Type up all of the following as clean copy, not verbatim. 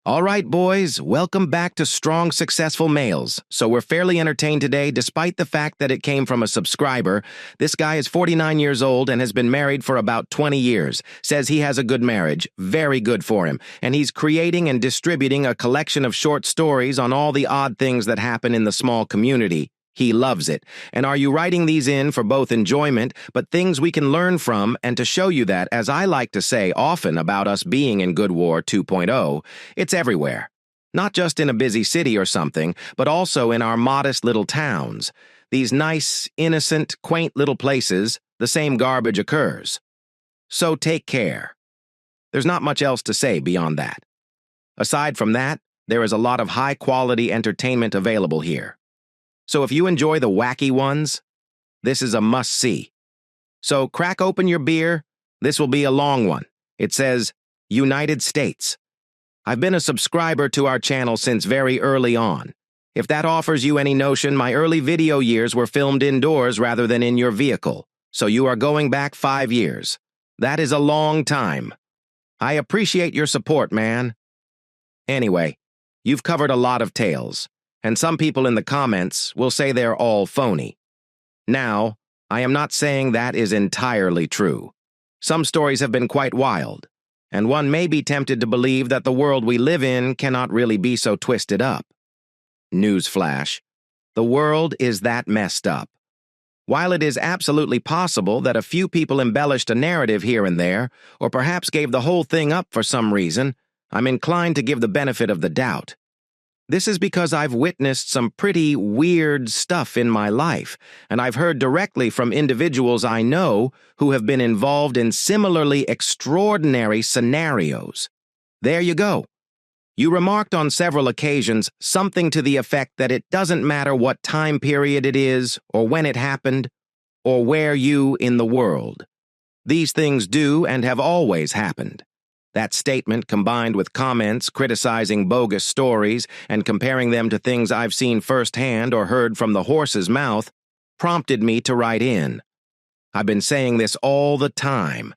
All right, boys, welcome back to Strong Successful Males. So we're fairly entertained today, despite the fact that it came from a subscriber. This guy is 49 years old and has been married for about 20 years. Says he has a good marriage, very good for him, and he's creating and distributing a collection of short stories on all the odd things that happen in the small community. He loves it. And are you writing these in for both enjoyment, but things we can learn from, and to show you that, as I like to say often about us being in Good War 2.0, it's everywhere. Not just in a busy city or something, but also in our modest little towns. These nice, innocent, quaint little places, the same garbage occurs. So take care. There's not much else to say beyond that. Aside from that, there is a lot of high-quality entertainment available here. So if you enjoy the wacky ones, this is a must-see. So crack open your beer. This will be a long one. It says, United States. I've been a subscriber to our channel since very early on. If that offers you any notion, my early video years were filmed indoors rather than in your vehicle. So you are going back 5 years. That is a long time. I appreciate your support, man. Anyway, you've covered a lot of tales. And some people in the comments will say they're all phony. Now, I am not saying that is entirely true. Some stories have been quite wild, and one may be tempted to believe that the world we live in cannot really be so twisted up. Newsflash: the world is that messed up. While it is absolutely possible that a few people embellished a narrative here and there, or perhaps gave the whole thing up for some reason, I'm inclined to give the benefit of the doubt. This is because I've witnessed some pretty weird stuff in my life, and I've heard directly from individuals I know who have been involved in similarly extraordinary scenarios. There you go. You remarked on several occasions something to the effect that it doesn't matter what time period it is, or when it happened, or where you in the world. These things do and have always happened. That statement, combined with comments criticizing bogus stories and comparing them to things I've seen firsthand or heard from the horse's mouth, prompted me to write in. I've been saying this all the time,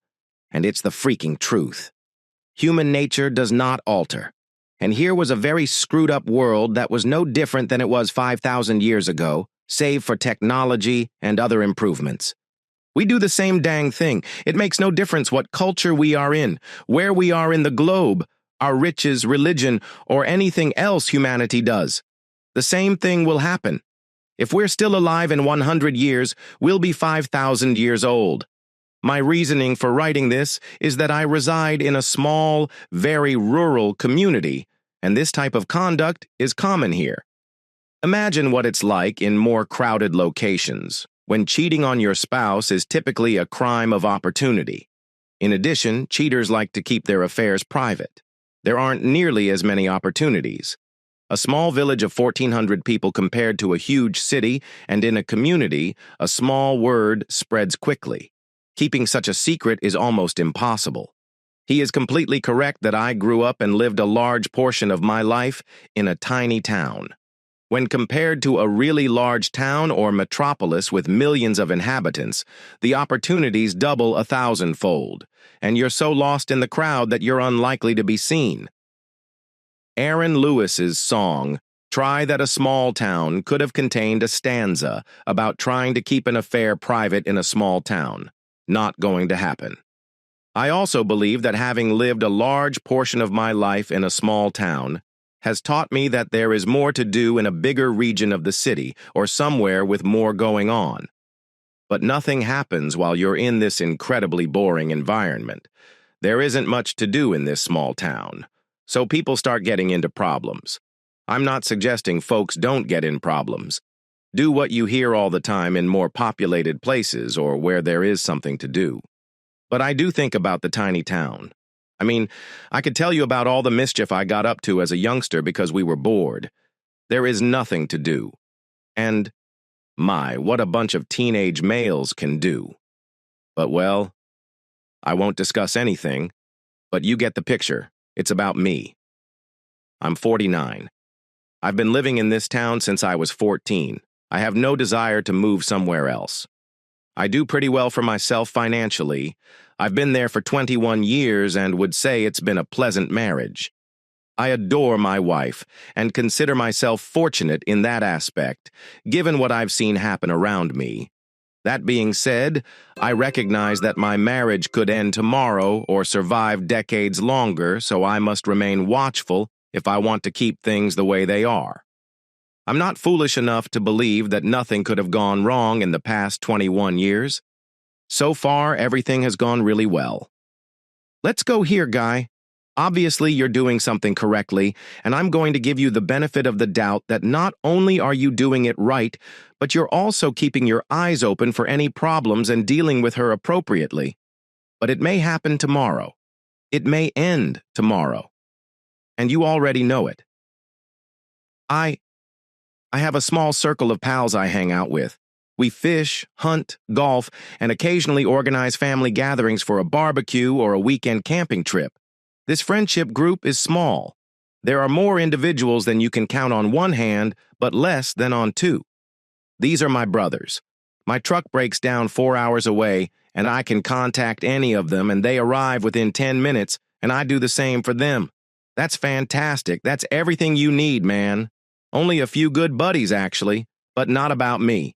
and it's the freaking truth. Human nature does not alter, and here was a very screwed-up world that was no different than it was 5,000 years ago, save for technology and other improvements. We do the same dang thing. It makes no difference what culture we are in, where we are in the globe, our riches, religion, or anything else humanity does. The same thing will happen. If we're still alive in 100 years, we'll be 5,000 years old. My reasoning for writing this is that I reside in a small, very rural community, and this type of conduct is common here. Imagine what it's like in more crowded locations, when cheating on your spouse is typically a crime of opportunity. In addition, cheaters like to keep their affairs private. There aren't nearly as many opportunities. A small village of 1,400 people compared to a huge city, and in a community, a small word spreads quickly. Keeping such a secret is almost impossible. He is completely correct that I grew up and lived a large portion of my life in a tiny town. When compared to a really large town or metropolis with millions of inhabitants, the opportunities double 1,000-fold, and you're so lost in the crowd that you're unlikely to be seen. Aaron Lewis's song, Try That a Small Town, could have contained a stanza about trying to keep an affair private in a small town. Not going to happen. I also believe that having lived a large portion of my life in a small town has taught me that there is more to do in a bigger region of the city or somewhere with more going on. But nothing happens while you're in this incredibly boring environment. There isn't much to do in this small town, so people start getting into problems. I'm not suggesting folks don't get in problems. Do what you hear all the time in more populated places or where there is something to do. But I do think about the tiny town. I mean, I could tell you about all the mischief I got up to as a youngster because we were bored. There is nothing to do. And, my, what a bunch of teenage males can do. But, well, I won't discuss anything, but you get the picture. It's about me. I'm 49. I've been living in this town since I was 14. I have no desire to move somewhere else. I do pretty well for myself financially. I've been there for 21 years and would say it's been a pleasant marriage. I adore my wife and consider myself fortunate in that aspect, given what I've seen happen around me. That being said, I recognize that my marriage could end tomorrow or survive decades longer, so I must remain watchful if I want to keep things the way they are. I'm not foolish enough to believe that nothing could have gone wrong in the past 21 years. So far, everything has gone really well. Let's go here, guy. Obviously, you're doing something correctly, and I'm going to give you the benefit of the doubt that not only are you doing it right, but you're also keeping your eyes open for any problems and dealing with her appropriately. But it may happen tomorrow. It may end tomorrow. And you already know it. I have a small circle of pals I hang out with. We fish, hunt, golf, and occasionally organize family gatherings for a barbecue or a weekend camping trip. This friendship group is small. There are more individuals than you can count on one hand, but less than on two. These are my brothers. My truck breaks down 4 hours away, and I can contact any of them, and they arrive within 10 minutes, and I do the same for them. That's fantastic. That's everything you need, man. Only a few good buddies, actually, but not about me.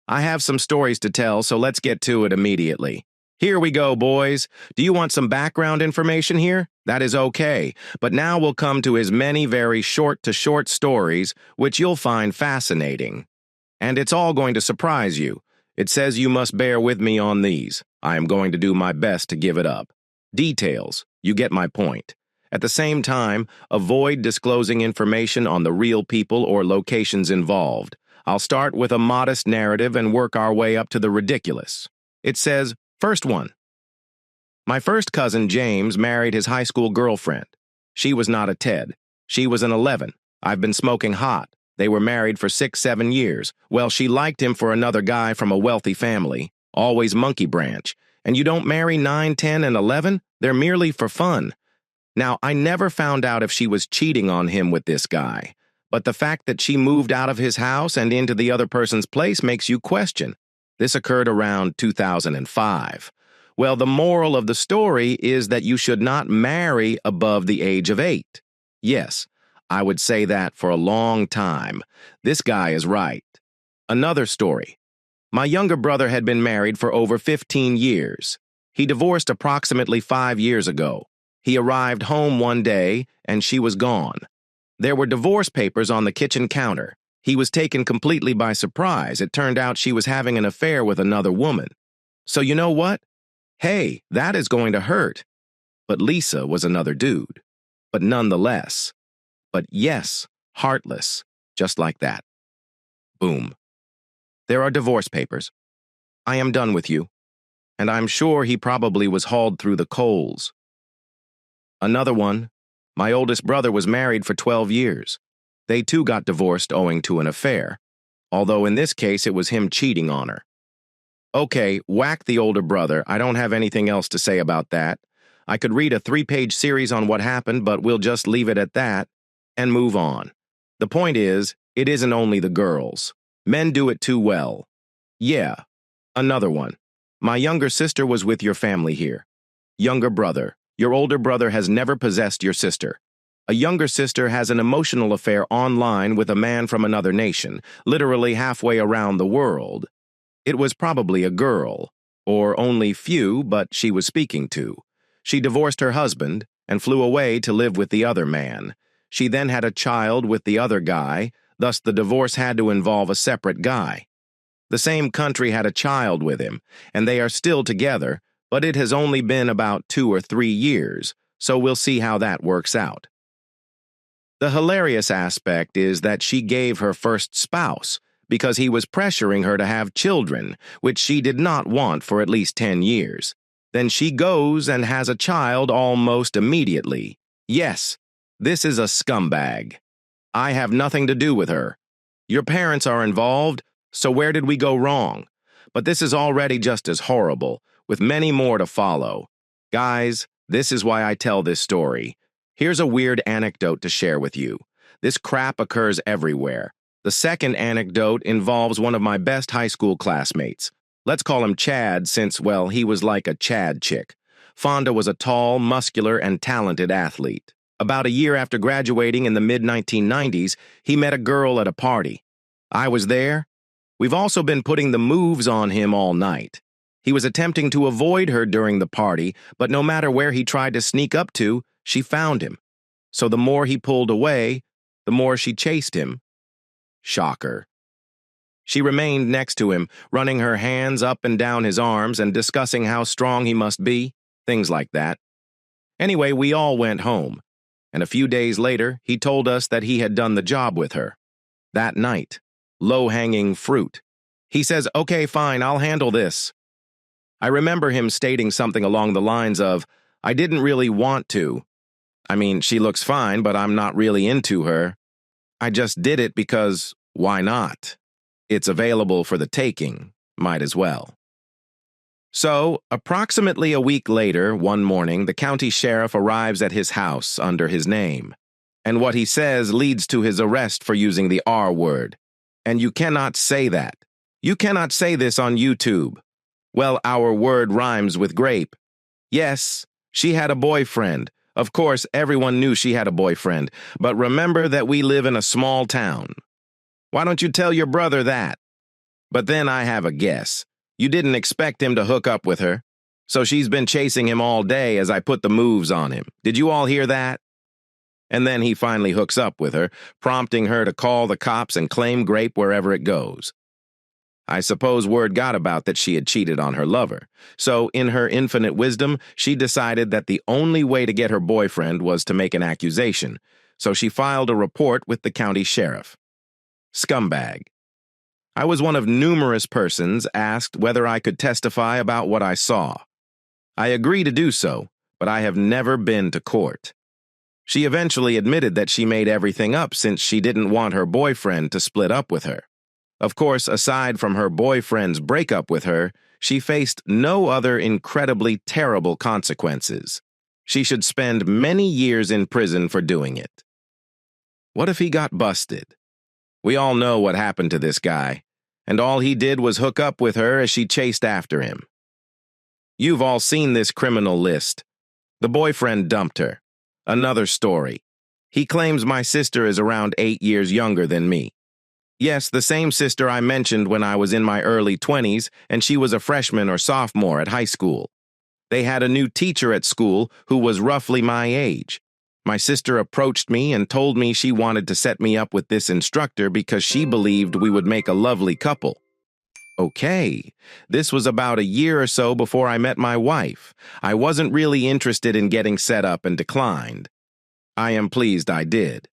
I have some stories to tell, so let's get to it immediately. Here we go, boys. Do you want some background information here? That is okay, but now we'll come to his many very short stories, which you'll find fascinating. And it's all going to surprise you. It says you must bear with me on these. I am going to do my best to give it up. Details. You get my point. At the same time, avoid disclosing information on the real people or locations involved. I'll start with a modest narrative and work our way up to the ridiculous. It says, first one. My first cousin, James, married his high school girlfriend. She was not a Ted. She was an 11. I've been smoking hot. They were married for 6-7 years. Well, she liked him for another guy from a wealthy family, always monkey branch. And you don't marry 9, 10, and 11? They're merely for fun. Now, I never found out if she was cheating on him with this guy, but the fact that she moved out of his house and into the other person's place makes you question. This occurred around 2005. Well, the moral of the story is that you should not marry above the age of 8. Yes, I would say that for a long time. This guy is right. Another story. My younger brother had been married for over 15 years. He divorced approximately 5 years ago. He arrived home one day, and she was gone. There were divorce papers on the kitchen counter. He was taken completely by surprise. It turned out she was having an affair with another woman. So you know what? Hey, that is going to hurt. But Lisa was another dude. But nonetheless. But yes, heartless. Just like that. Boom. There are divorce papers. I am done with you. And I'm sure he probably was hauled through the coals. Another one. My oldest brother was married for 12 years. They too got divorced owing to an affair, although in this case it was him cheating on her. Okay, whack the older brother. I don't have anything else to say about that. I could read a 3-page series on what happened, but we'll just leave it at that and move on. The point is, it isn't only the girls. Men do it too well. Yeah, another one. My younger sister was with your family here. Younger brother. Your older brother has never possessed your sister. A younger sister has an emotional affair online with a man from another nation, literally halfway around the world. It was probably a girl, or only few, but she was speaking to. She divorced her husband and flew away to live with the other man. She then had a child with the other guy, thus the divorce had to involve a separate guy. The same country had a child with him, and they are still together, but it has only been about 2 or 3 years, so we'll see how that works out. The hilarious aspect is that she gave her first spouse because he was pressuring her to have children, which she did not want for at least 10 years. Then she goes and has a child almost immediately. Yes, this is a scumbag. I have nothing to do with her. Your parents are involved, so where did we go wrong? But this is already just as horrible, with many more to follow. Guys, this is why I tell this story. Here's a weird anecdote to share with you. This crap occurs everywhere. The second anecdote involves one of my best high school classmates. Let's call him Chad since, well, he was like a Chad chick. Fonda was a tall, muscular, and talented athlete. About a year after graduating in the mid-1990s, he met a girl at a party. I was there. We've also been putting the moves on him all night. He was attempting to avoid her during the party, but no matter where he tried to sneak up to, she found him. So the more he pulled away, the more she chased him. Shocker. She remained next to him, running her hands up and down his arms and discussing how strong he must be, things like that. Anyway, we all went home, and a few days later, he told us that he had done the job with her. That night. Low-hanging fruit. He says, "Okay, fine, I'll handle this." I remember him stating something along the lines of, "I didn't really want to. I mean, she looks fine, but I'm not really into her. I just did it because, why not? It's available for the taking. Might as well." So, approximately a week later, one morning, the county sheriff arrives at his house under his name. And what he says leads to his arrest for using the R word. And you cannot say that. You cannot say this on YouTube. Well, our word rhymes with grape. Yes, she had a boyfriend. Of course, everyone knew she had a boyfriend. But remember that we live in a small town. Why don't you tell your brother that? But then I have a guess. You didn't expect him to hook up with her. So she's been chasing him all day as I put the moves on him. Did you all hear that? And then he finally hooks up with her, prompting her to call the cops and claim grape wherever it goes. I suppose word got about that she had cheated on her lover. So, in her infinite wisdom, she decided that the only way to get her boyfriend was to make an accusation. So she filed a report with the county sheriff. Scumbag. I was one of numerous persons asked whether I could testify about what I saw. I agree to do so, but I have never been to court. She eventually admitted that she made everything up since she didn't want her boyfriend to split up with her. Of course, aside from her boyfriend's breakup with her, she faced no other incredibly terrible consequences. She should spend many years in prison for doing it. What if he got busted? We all know what happened to this guy, and all he did was hook up with her as she chased after him. You've all seen this criminal list. The boyfriend dumped her. Another story. He claims my sister is around 8 years younger than me. Yes, the same sister I mentioned when I was in my early 20s, and she was a freshman or sophomore at high school. They had a new teacher at school who was roughly my age. My sister approached me and told me she wanted to set me up with this instructor because she believed we would make a lovely couple. Okay, this was about a year or so before I met my wife. I wasn't really interested in getting set up and declined. I am pleased I did.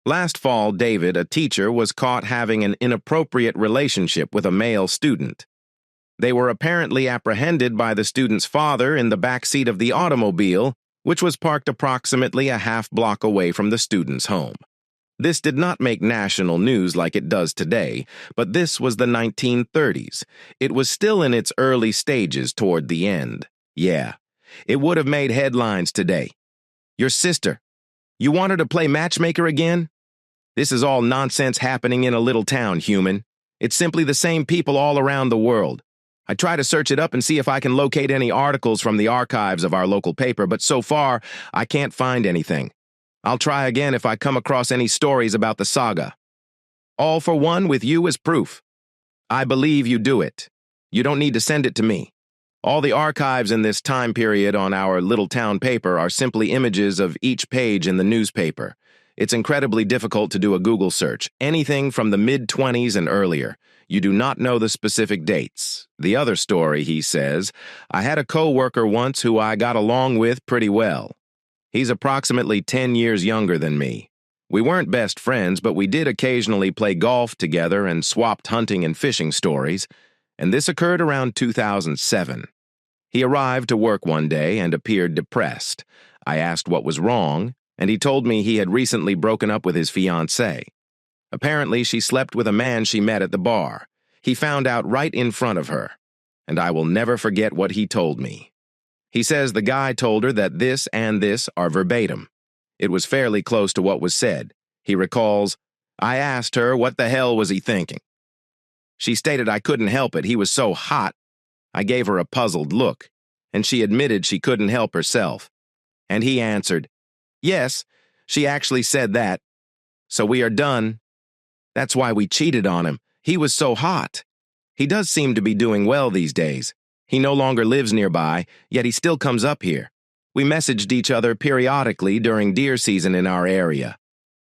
Last fall, David, a teacher, was caught having an inappropriate relationship with a male student. They were apparently apprehended by the student's father in the backseat of the automobile, which was parked approximately a half block away from the student's home. This did not make national news like it does today, but this was the 1930s. It was still in its early stages toward the end. Yeah, it would have made headlines today. Your sister. You want her to play matchmaker again? This is all nonsense happening in a little town, human. It's simply the same people all around the world. I try to search it up and see if I can locate any articles from the archives of our local paper, but so far, I can't find anything. I'll try again if I come across any stories about the saga. All for one with you as proof. I believe you do it. You don't need to send it to me. All the archives in this time period on our little town paper are simply images of each page in the newspaper. It's incredibly difficult to do a Google search, anything from the mid-20s and earlier. You do not know the specific dates. The other story, he says, I had a co-worker once who I got along with pretty well. He's approximately 10 years younger than me. We weren't best friends, but we did occasionally play golf together and swapped hunting and fishing stories, and this occurred around 2007. He arrived to work one day and appeared depressed. I asked what was wrong, and he told me he had recently broken up with his fiancée. Apparently, she slept with a man she met at the bar. He found out right in front of her, and I will never forget what he told me. He says the guy told her that this and this are verbatim. It was fairly close to what was said. He recalls, I asked her what the hell was he thinking. She stated I couldn't help it, he was so hot. I gave her a puzzled look, and she admitted she couldn't help herself. And he answered, Yes, she actually said that. So we are done. That's why we cheated on him. He was so hot. He does seem to be doing well these days. He no longer lives nearby, yet he still comes up here. We messaged each other periodically during deer season in our area.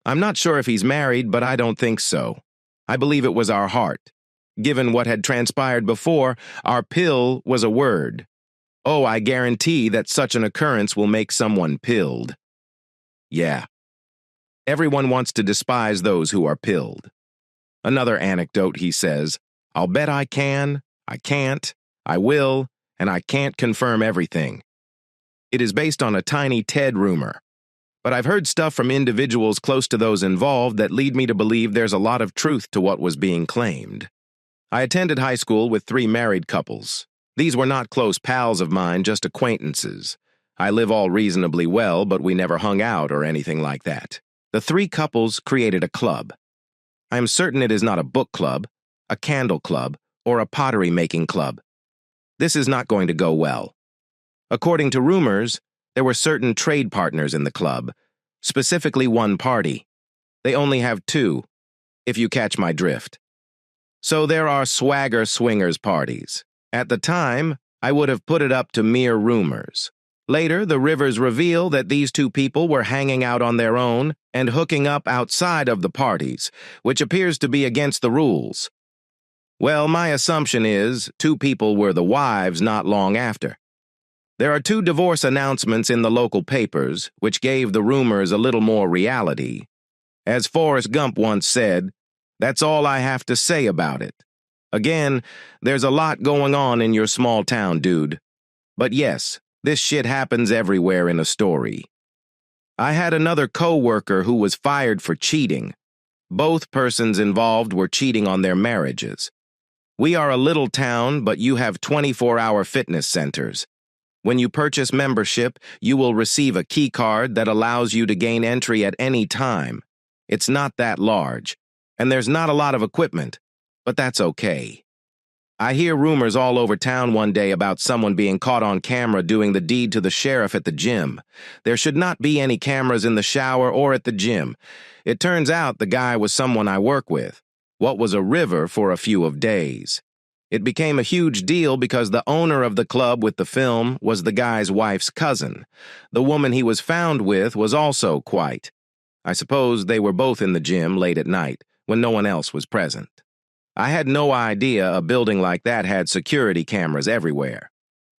I'm not sure if he's married, but I don't think so. I believe it was our heart. Given what had transpired before, our pill was a word. Oh, I guarantee that such an occurrence will make someone pilled. Yeah. Everyone wants to despise those who are pilled. Another anecdote, he says, I'll bet I can, I can't, I will, and I can't confirm everything. It is based on a tiny Ted rumor. But I've heard stuff from individuals close to those involved that lead me to believe there's a lot of truth to what was being claimed. I attended high school with 3 married couples. These were not close pals of mine, just acquaintances. I live all reasonably well, but we never hung out or anything like that. The 3 couples created a club. I am certain it is not a book club, a candle club, or a pottery-making club. This is not going to go well. According to rumors, there were certain trade partners in the club, specifically one party. They only have 2, if you catch my drift. So there are swagger swingers parties. At the time, I would have put it up to mere rumors. Later, the rivers reveal that these 2 people were hanging out on their own and hooking up outside of the parties, which appears to be against the rules. Well, my assumption is 2 people were the wives not long after. There are 2 divorce announcements in the local papers, which gave the rumors a little more reality. As Forrest Gump once said, that's all I have to say about it. Again, there's a lot going on in your small town, dude. But yes, this shit happens everywhere in a story. I had another co-worker who was fired for cheating. Both persons involved were cheating on their marriages. We are a little town, but you have 24-hour fitness centers. When you purchase membership, you will receive a key card that allows you to gain entry at any time. It's not that large, and there's not a lot of equipment, but that's okay. I hear rumors all over town one day about someone being caught on camera doing the deed to the sheriff at the gym. There should not be any cameras in the shower or at the gym. It turns out the guy was someone I work with. What was a river for a few of days. It became a huge deal because the owner of the club with the film was the guy's wife's cousin. The woman he was found with was also quite. I suppose they were both in the gym late at night, when no one else was present. I had no idea a building like that had security cameras everywhere.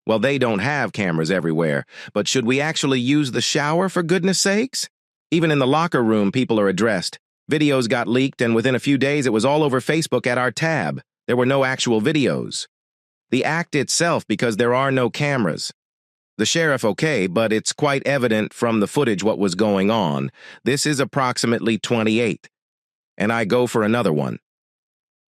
Well, they don't have cameras everywhere, but should we actually use the shower for goodness sakes? Even in the locker room, people are addressed. Videos got leaked, and within a few days it was all over Facebook at our tab. There were no actual videos. The act itself, because there are no cameras. The sheriff, okay, but it's quite evident from the footage what was going on. This is approximately 28. And I go for another one.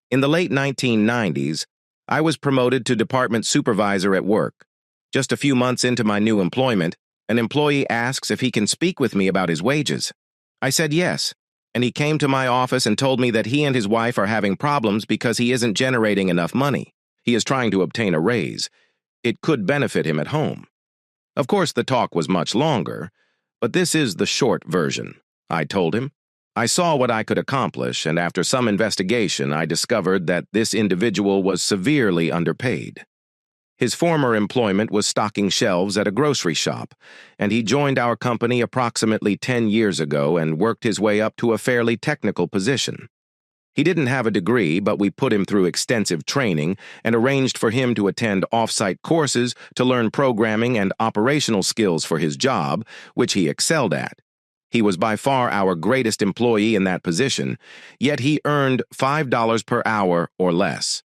In the late 1990s, I was promoted to department supervisor at work. Just a few months into my new employment, an employee asks if he can speak with me about his wages. I said yes, and he came to my office and told me that he and his wife are having problems because he isn't generating enough money. He is trying to obtain a raise. It could benefit him at home. Of course, the talk was much longer, but this is the short version. I told him. I saw what I could accomplish, and after some investigation, I discovered that this individual was severely underpaid. His former employment was stocking shelves at a grocery shop, and he joined our company approximately 10 years ago and worked his way up to a fairly technical position. He didn't have a degree, but we put him through extensive training and arranged for him to attend off-site courses to learn programming and operational skills for his job, which he excelled at. He was by far our greatest employee in that position, yet he earned $5 per hour or less.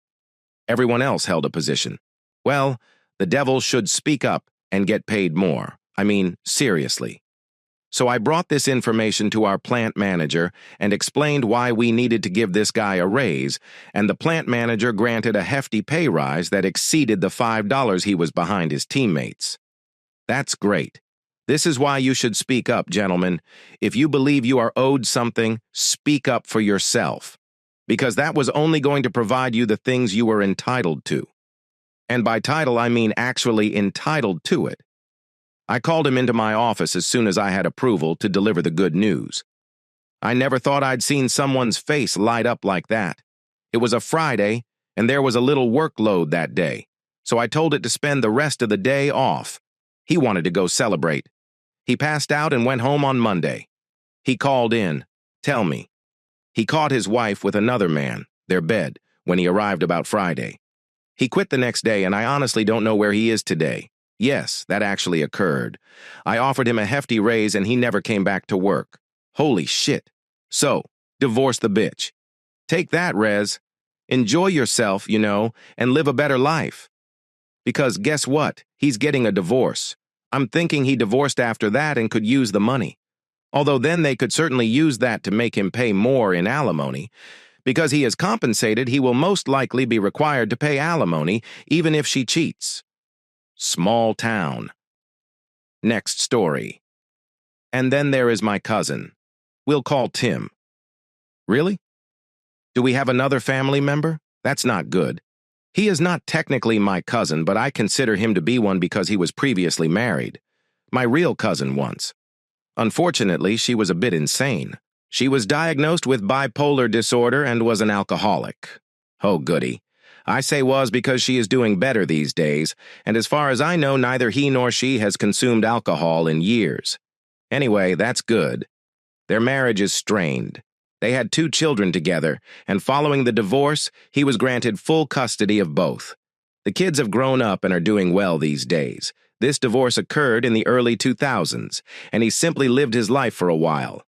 Everyone else held a position. Well, the devil should speak up and get paid more. I mean, seriously. So I brought this information to our plant manager and explained why we needed to give this guy a raise, and the plant manager granted a hefty pay rise that exceeded the $5 he was behind his teammates. That's great. This is why you should speak up, gentlemen. If you believe you are owed something, speak up for yourself, because that was only going to provide you the things you were entitled to. And by title, I mean actually entitled to it. I called him into my office as soon as I had approval to deliver the good news. I never thought I'd seen someone's face light up like that. It was a Friday, and there was a little workload that day, so I told it to spend the rest of the day off. He wanted to go celebrate. He passed out and went home on Monday. He called in. Tell me. He caught his wife with another man, their bed, when he arrived about Friday. He quit the next day, and I honestly don't know where he is today. Yes, that actually occurred. I offered him a hefty raise, and he never came back to work. Holy shit. So, divorce the bitch. Take that, Rez. Enjoy yourself, and live a better life. Because guess what? He's getting a divorce. I'm thinking he divorced after that and could use the money. Although then they could certainly use that to make him pay more in alimony. Because he is compensated, he will most likely be required to pay alimony, even if she cheats. Small town. Next story. And then there is my cousin. We'll call Tim. Really? Do we have another family member? That's not good. He is not technically my cousin, but I consider him to be one because he was previously married. My real cousin once. Unfortunately, she was a bit insane. She was diagnosed with bipolar disorder and was an alcoholic. Oh, goody. I say was because she is doing better these days, and as far as I know, neither he nor she has consumed alcohol in years. Anyway, that's good. Their marriage is strained. They had 2 children together, and following the divorce, he was granted full custody of both. The kids have grown up and are doing well these days. This divorce occurred in the early 2000s, and he simply lived his life for a while.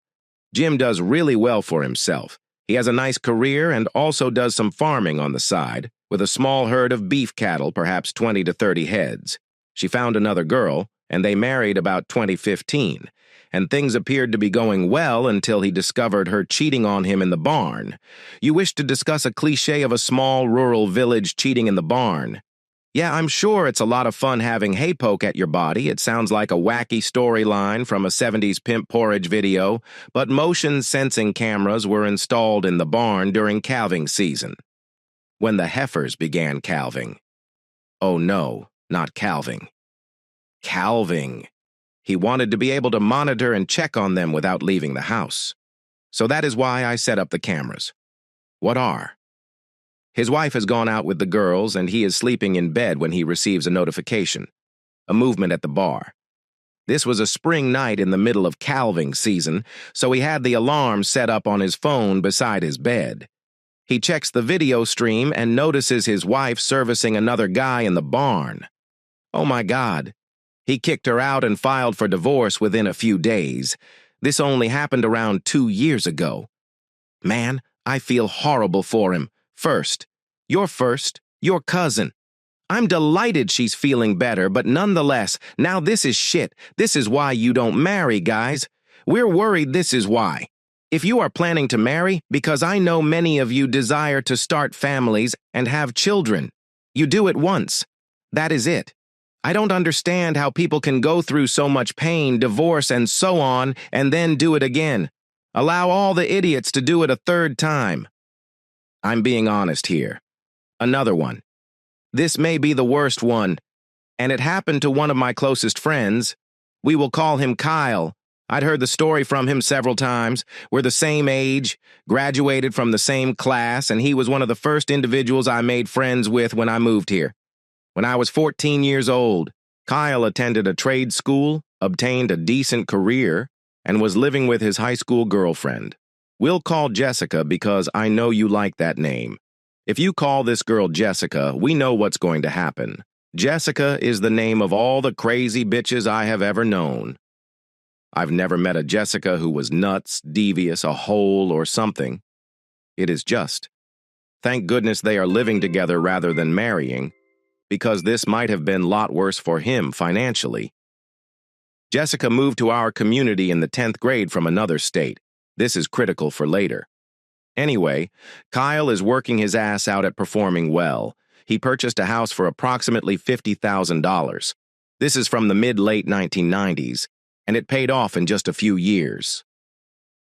Jim does really well for himself. He has a nice career and also does some farming on the side, with a small herd of beef cattle, perhaps 20 to 30 heads. She found another girl, and they married about 2015, and things appeared to be going well until he discovered her cheating on him in the barn. You wish to discuss a cliché of a small rural village cheating in the barn. Yeah, I'm sure it's a lot of fun having hay poke at your body. It sounds like a wacky storyline from a 70s pimp porridge video, but motion sensing cameras were installed in the barn during calving season. When the heifers began calving. Oh no, not calving. Calving. He wanted to be able to monitor and check on them without leaving the house. So that is why I set up the cameras. What are? His wife has gone out with the girls, and he is sleeping in bed when he receives a notification. A movement at the bar. This was a spring night in the middle of calving season, so he had the alarm set up on his phone beside his bed. He checks the video stream and notices his wife servicing another guy in the barn. Oh my God. He kicked her out and filed for divorce within a few days. This only happened around 2 years ago. Man, I feel horrible for him. First, your cousin. I'm delighted she's feeling better, but nonetheless, now this is shit. This is why you don't marry, guys. We're worried this is why. If you are planning to marry, because I know many of you desire to start families and have children. You do it once. That is it. I don't understand how people can go through so much pain, divorce, and so on, and then do it again. Allow all the idiots to do it a 3rd time. I'm being honest here. Another one. This may be the worst one, and it happened to one of my closest friends. We will call him Kyle. I'd heard the story from him several times. We're the same age, graduated from the same class, and he was one of the first individuals I made friends with when I moved here. When I was 14 years old, Kyle attended a trade school, obtained a decent career, and was living with his high school girlfriend. We'll call Jessica because I know you like that name. If you call this girl Jessica, we know what's going to happen. Jessica is the name of all the crazy bitches I have ever known. I've never met a Jessica who was nuts, devious, a hole, or something. It is just. Thank goodness they are living together rather than marrying, because this might have been a lot worse for him financially. Jessica moved to our community in the 10th grade from another state. This is critical for later. Anyway, Kyle is working his ass out at performing well. He purchased a house for approximately $50,000. This is from the mid-late 1990s, and it paid off in just a few years.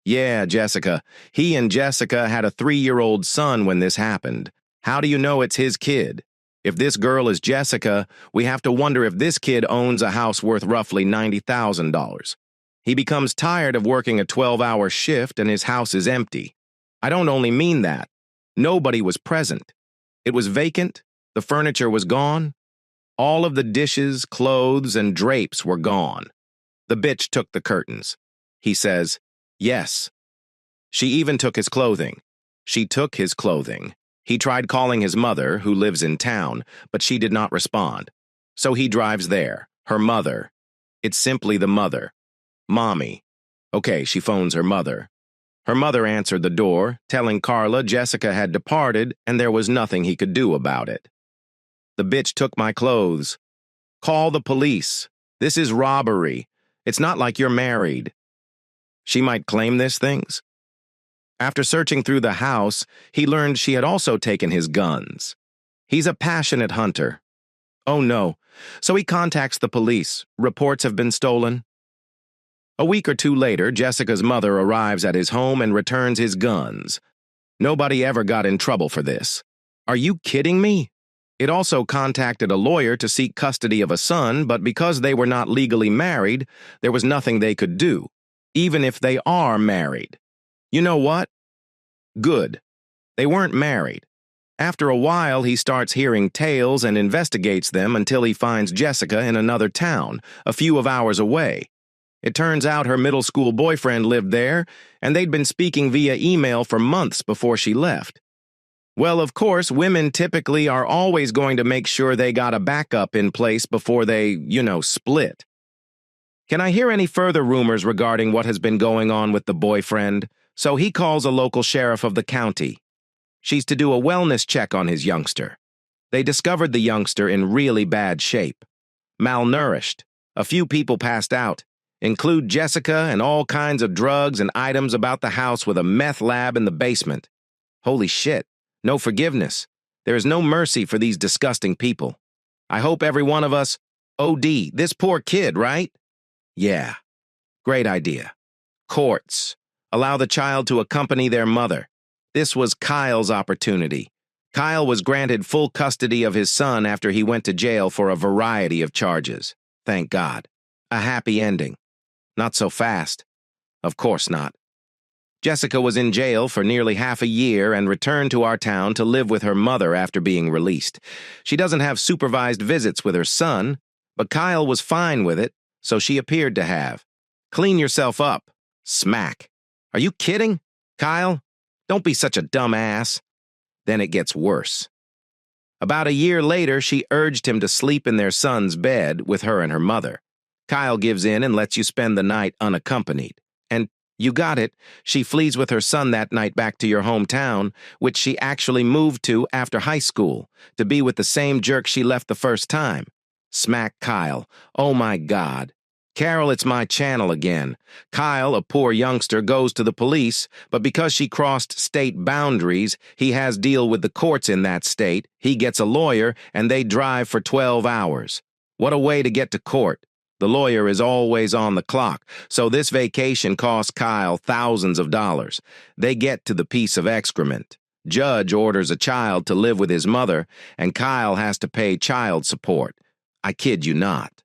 Yeah, Jessica. He and Jessica had a 3-year-old son when this happened. How do you know it's his kid? If this girl is Jessica, we have to wonder if this kid owns a house worth roughly $90,000. He becomes tired of working a 12-hour shift and his house is empty. I don't only mean that. Nobody was present. It was vacant, the furniture was gone, all of the dishes, clothes, and drapes were gone. The bitch took the curtains. He says, yes. She even took his clothing. She took his clothing. He tried calling his mother, who lives in town, but she did not respond. So he drives there. Her mother. It's simply the mother. Mommy. Okay, she phones her mother. Her mother answered the door, telling Carla Jessica had departed and there was nothing he could do about it. The bitch took my clothes. Call the police. This is robbery. It's not like you're married. She might claim these things. After searching through the house, he learned she had also taken his guns. He's a passionate hunter. Oh no. So he contacts the police. Reports have been stolen. A week or two later, Jessica's mother arrives at his home and returns his guns. Nobody ever got in trouble for this. Are you kidding me? It also contacted a lawyer to seek custody of a son, but because they were not legally married, there was nothing they could do, even if they are married. You know what? Good. They weren't married. After a while, he starts hearing tales and investigates them until he finds Jessica in another town, a few hours away. It turns out her middle school boyfriend lived there, and they'd been speaking via email for months before she left. Well, of course, women typically are always going to make sure they got a backup in place before they, split. Can I hear any further rumors regarding what has been going on with the boyfriend? So he calls a local sheriff of the county. She's to do a wellness check on his youngster. They discovered the youngster in really bad shape. Malnourished. A few people passed out. Include Jessica and all kinds of drugs and items about the house with a meth lab in the basement. Holy shit. No forgiveness. There is no mercy for these disgusting people. I hope every one of us OD. This poor kid, right? Yeah. Great idea. Courts. Allow the child to accompany their mother. This was Kyle's opportunity. Kyle was granted full custody of his son after he went to jail for a variety of charges. Thank God. A happy ending. Not so fast. Of course not. Jessica was in jail for nearly half a year and returned to our town to live with her mother after being released. She doesn't have supervised visits with her son, but Kyle was fine with it, so she appeared to have. Clean yourself up. Smack. Are you kidding? Kyle, don't be such a dumb ass. Then it gets worse. About a year later, she urged him to sleep in their son's bed with her and her mother. Kyle gives in and lets you spend the night unaccompanied. And you got it, she flees with her son that night back to your hometown, which she actually moved to after high school, to be with the same jerk she left the first time. Smack Kyle. Oh my God. Carol, it's my channel again. Kyle, a poor youngster, goes to the police, but because she crossed state boundaries, he has deal with the courts in that state, he gets a lawyer, and they drive for 12 hours. What a way to get to court. The lawyer is always on the clock, so this vacation costs Kyle thousands of dollars. They get to the piece of excrement. Judge orders a child to live with his mother, and Kyle has to pay child support. I kid you not.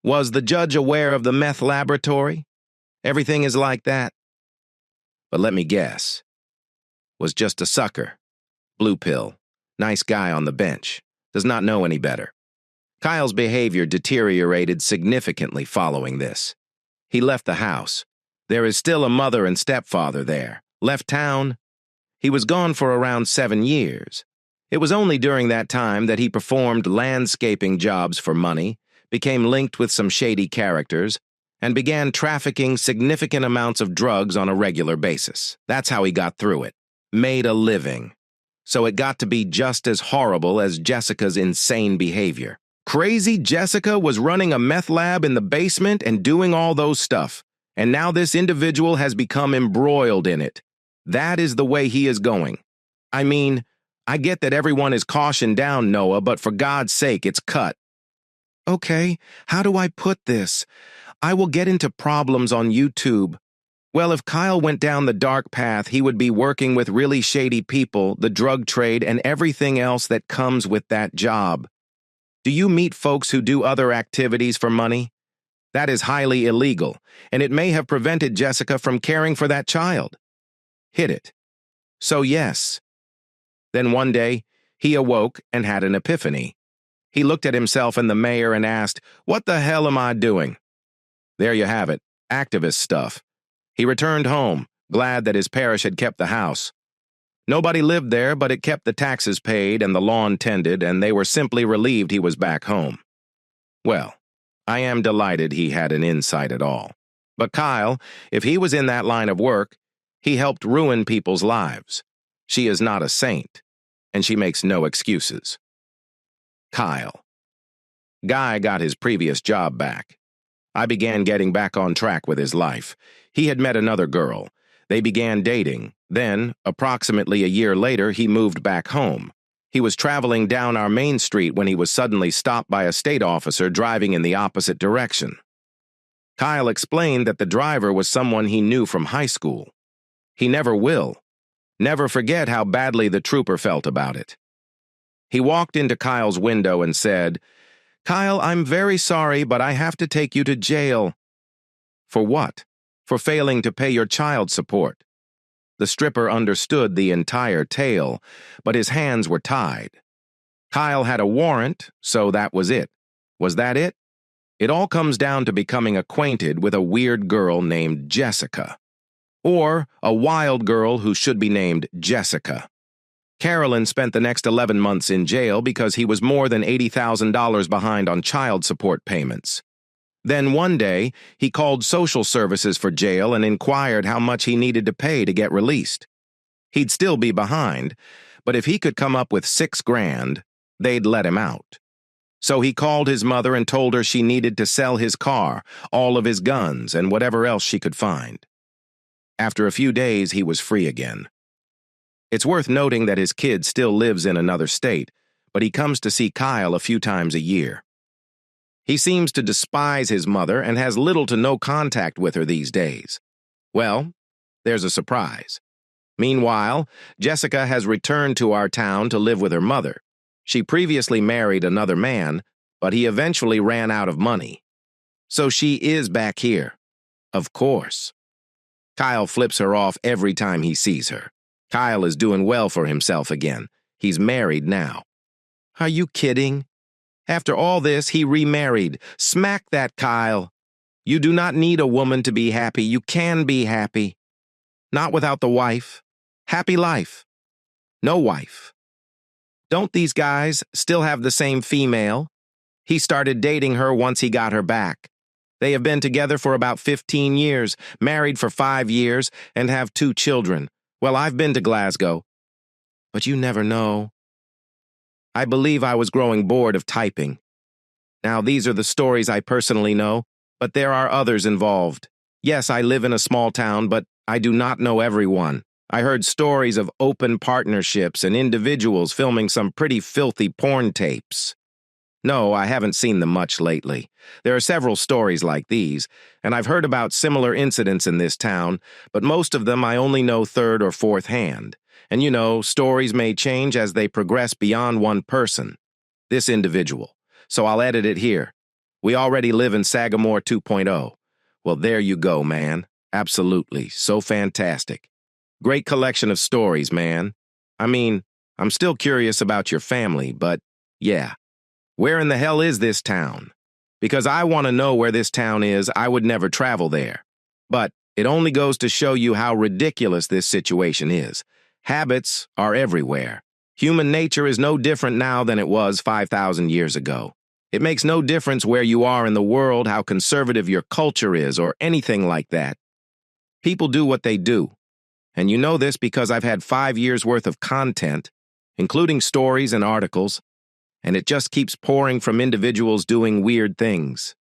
Was the judge aware of the meth laboratory? Everything is like that. But let me guess. Was just a sucker. Blue pill. Nice guy on the bench. Does not know any better. Kyle's behavior deteriorated significantly following this. He left the house. There is still a mother and stepfather there. Left town. He was gone for around 7 years. It was only during that time that he performed landscaping jobs for money, became linked with some shady characters, and began trafficking significant amounts of drugs on a regular basis. That's how he got through it. Made a living. So it got to be just as horrible as Jessica's insane behavior. Crazy Jessica was running a meth lab in the basement and doing all those stuff, and now this individual has become embroiled in it. That is the way he is going. I mean, I get that everyone is cautioned down, Noah, but for God's sake, it's cut. Okay, how do I put this? I will get into problems on YouTube. Well, if Kyle went down the dark path, he would be working with really shady people, the drug trade, and everything else that comes with that job. Do you meet folks who do other activities for money? That is highly illegal, and it may have prevented Jessica from caring for that child. Hit it. So yes. Then one day, he awoke and had an epiphany. He looked at himself in the mirror and asked, "What the hell am I doing?" There you have it, activist stuff. He returned home, glad that his parish had kept the house. Nobody lived there, but it kept the taxes paid and the lawn tended, and they were simply relieved he was back home. Well, I am delighted he had an insight at all. But Kyle, if he was in that line of work, he helped ruin people's lives. She is not a saint, and she makes no excuses. Kyle. Guy got his previous job back. I began getting back on track with his life. He had met another girl. They began dating. Then, approximately a year later, he moved back home. He was traveling down our main street when he was suddenly stopped by a state officer driving in the opposite direction. Kyle explained that the driver was someone he knew from high school. He never will. Never forget how badly the trooper felt about it. He walked into Kyle's window and said, "Kyle, I'm very sorry, but I have to take you to jail." For what? For failing to pay your child support. The stripper understood the entire tale, but his hands were tied. Kyle had a warrant, so that was it. Was that it? It all comes down to becoming acquainted with a weird girl named Jessica. Or a wild girl who should be named Jessica. Carolyn spent the next 11 months in jail because he was more than $80,000 behind on child support payments. Then one day, he called social services for jail and inquired how much he needed to pay to get released. He'd still be behind, but if he could come up with $6,000, they'd let him out. So he called his mother and told her she needed to sell his car, all of his guns, and whatever else she could find. After a few days, he was free again. It's worth noting that his kid still lives in another state, but he comes to see Kyle a few times a year. He seems to despise his mother and has little to no contact with her these days. Well, there's a surprise. Meanwhile, Jessica has returned to our town to live with her mother. She previously married another man, but he eventually ran out of money. So she is back here. Of course. Kyle flips her off every time he sees her. Kyle is doing well for himself again. He's married now. Are you kidding? After all this, he remarried. Smack that, Kyle. You do not need a woman to be happy. You can be happy. Not without the wife. Happy life. No wife. Don't these guys still have the same female? He started dating her once he got her back. They have been together for about 15 years, married for 5 years, and have 2 children. Well, I've been to Glasgow. But you never know. I believe I was growing bored of typing. Now, these are the stories I personally know, but there are others involved. Yes, I live in a small town, but I do not know everyone. I heard stories of open partnerships and individuals filming some pretty filthy porn tapes. No, I haven't seen them much lately. There are several stories like these, and I've heard about similar incidents in this town, but most of them I only know third or fourth hand. And you know, stories may change as they progress beyond one person. This individual. So I'll edit it here. We already live in Sagamore 2.0. Well, there you go, man. Absolutely. So fantastic. Great collection of stories, man. I mean, I'm still curious about your family, but yeah. Where in the hell is this town? Because I want to know where this town is. I would never travel there. But it only goes to show you how ridiculous this situation is. Habits are everywhere. Human nature is no different now than it was 5,000 years ago. It makes no difference where you are in the world, how conservative your culture is, or anything like that. People do what they do. And you know this because I've had 5 years' worth of content, including stories and articles, and it just keeps pouring from individuals doing weird things.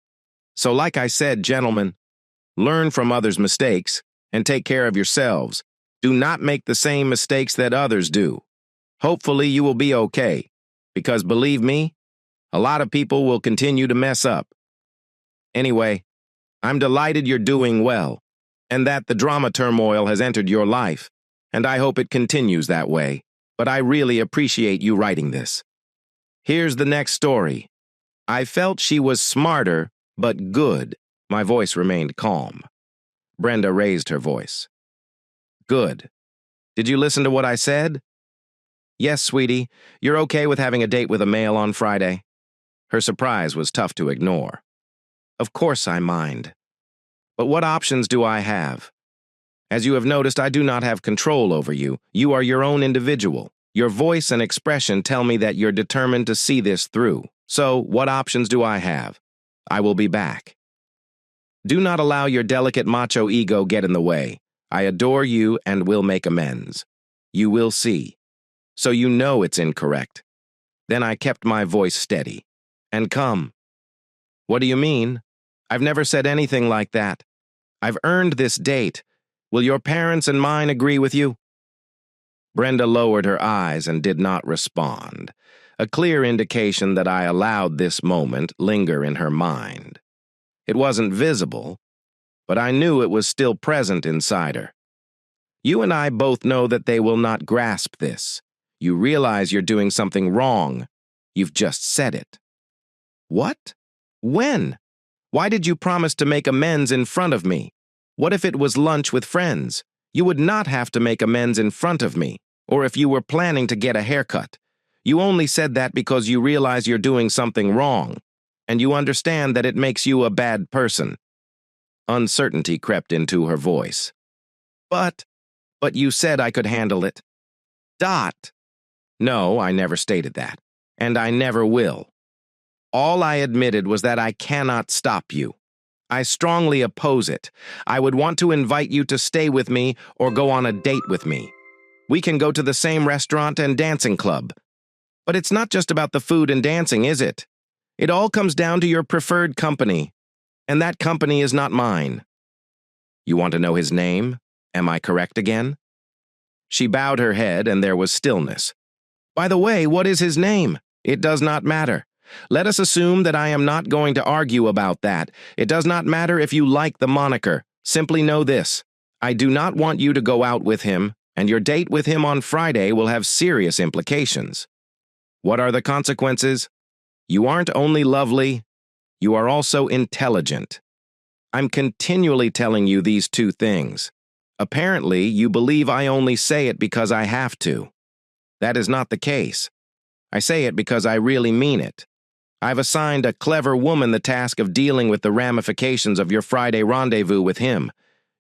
So like I said, gentlemen, learn from others' mistakes and take care of yourselves. Do not make the same mistakes that others do. Hopefully you will be okay, because believe me, a lot of people will continue to mess up. Anyway, I'm delighted you're doing well. and that the drama turmoil has entered your life, and I hope it continues that way, but I really appreciate you writing this. Here's the next story. I felt she was smarter, but good. My voice remained calm. Brenda raised her voice. Good. Did you listen to what I said? Yes, sweetie. You're okay with having a date with a male on Friday? Her surprise was tough to ignore. Of course I mind. But what options do I have? As you have noticed, I do not have control over you. You are your own individual. Your voice and expression tell me that you're determined to see this through. So, what options do I have? I will be back. Do not allow your delicate macho ego get in the way. I adore you and will make amends. You will see. So you know it's incorrect. Then I kept my voice steady. And come. What do you mean? I've never said anything like that. I've earned this date. Will your parents and mine agree with you? Brenda lowered her eyes and did not respond, a clear indication that I allowed this moment linger in her mind. It wasn't visible, but I knew it was still present inside her. You and I both know that they will not grasp this. You realize you're doing something wrong. You've just said it. What? When? Why did you promise to make amends in front of me? What if it was lunch with friends? You would not have to make amends in front of me, or if you were planning to get a haircut. You only said that because you realize you're doing something wrong, and you understand that it makes you a bad person. Uncertainty crept into her voice. But you said I could handle it. Dot. No, I never stated that, and I never will. All I admitted was that I cannot stop you. I strongly oppose it. I would want to invite you to stay with me or go on a date with me. We can go to the same restaurant and dancing club. But it's not just about the food and dancing, is it? It all comes down to your preferred company, and that company is not mine. You want to know his name? Am I correct again? She bowed her head, and there was stillness. By the way, what is his name? It does not matter. Let us assume that I am not going to argue about that. It does not matter if you like the moniker. Simply know this. I do not want you to go out with him, and your date with him on Friday will have serious implications. What are the consequences? You aren't only lovely, you are also intelligent. I'm continually telling you these two things. Apparently, you believe I only say it because I have to. That is not the case. I say it because I really mean it. I've assigned a clever woman the task of dealing with the ramifications of your Friday rendezvous with him.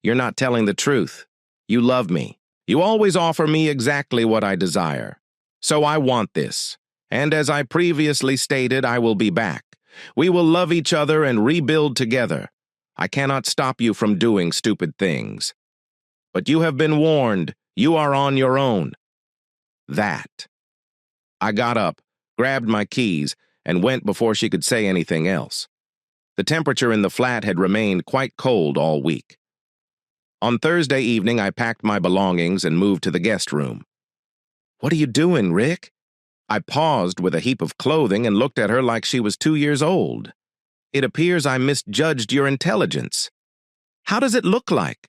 You're not telling the truth. You love me. You always offer me exactly what I desire. So I want this. And as I previously stated, I will be back. We will love each other and rebuild together. I cannot stop you from doing stupid things. But you have been warned. You are on your own. That. I got up, grabbed my keys, and went before she could say anything else. The temperature in the flat had remained quite cold all week. On Thursday evening, I packed my belongings and moved to the guest room. What are you doing, Rick? I paused with a heap of clothing and looked at her like she was 2 years old. It appears I misjudged your intelligence. How does it look like?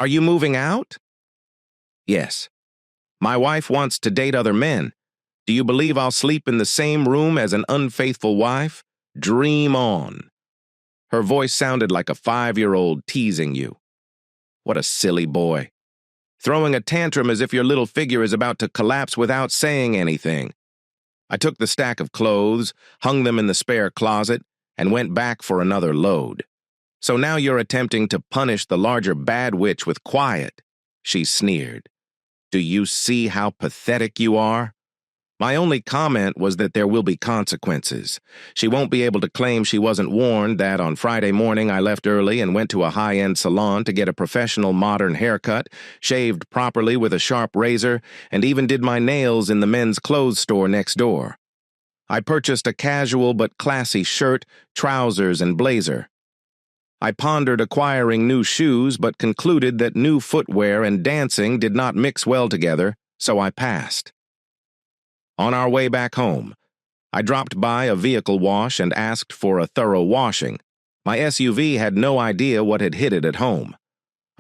Are you moving out? Yes. My wife wants to date other men. Do you believe I'll sleep in the same room as an unfaithful wife? Dream on. Her voice sounded like a 5-year-old teasing you. What a silly boy. Throwing a tantrum as if your little figure is about to collapse without saying anything. I took the stack of clothes, hung them in the spare closet, and went back for another load. So now you're attempting to punish the larger bad witch with quiet, she sneered. Do you see how pathetic you are? My only comment was that there will be consequences. She won't be able to claim she wasn't warned that on Friday morning I left early and went to a high-end salon to get a professional modern haircut, shaved properly with a sharp razor, and even did my nails in the men's clothes store next door. I purchased a casual but classy shirt, trousers, and blazer. I pondered acquiring new shoes but concluded that new footwear and dancing did not mix well together, so I passed. On our way back home, I dropped by a vehicle wash and asked for a thorough washing. My SUV had no idea what had hit it at home.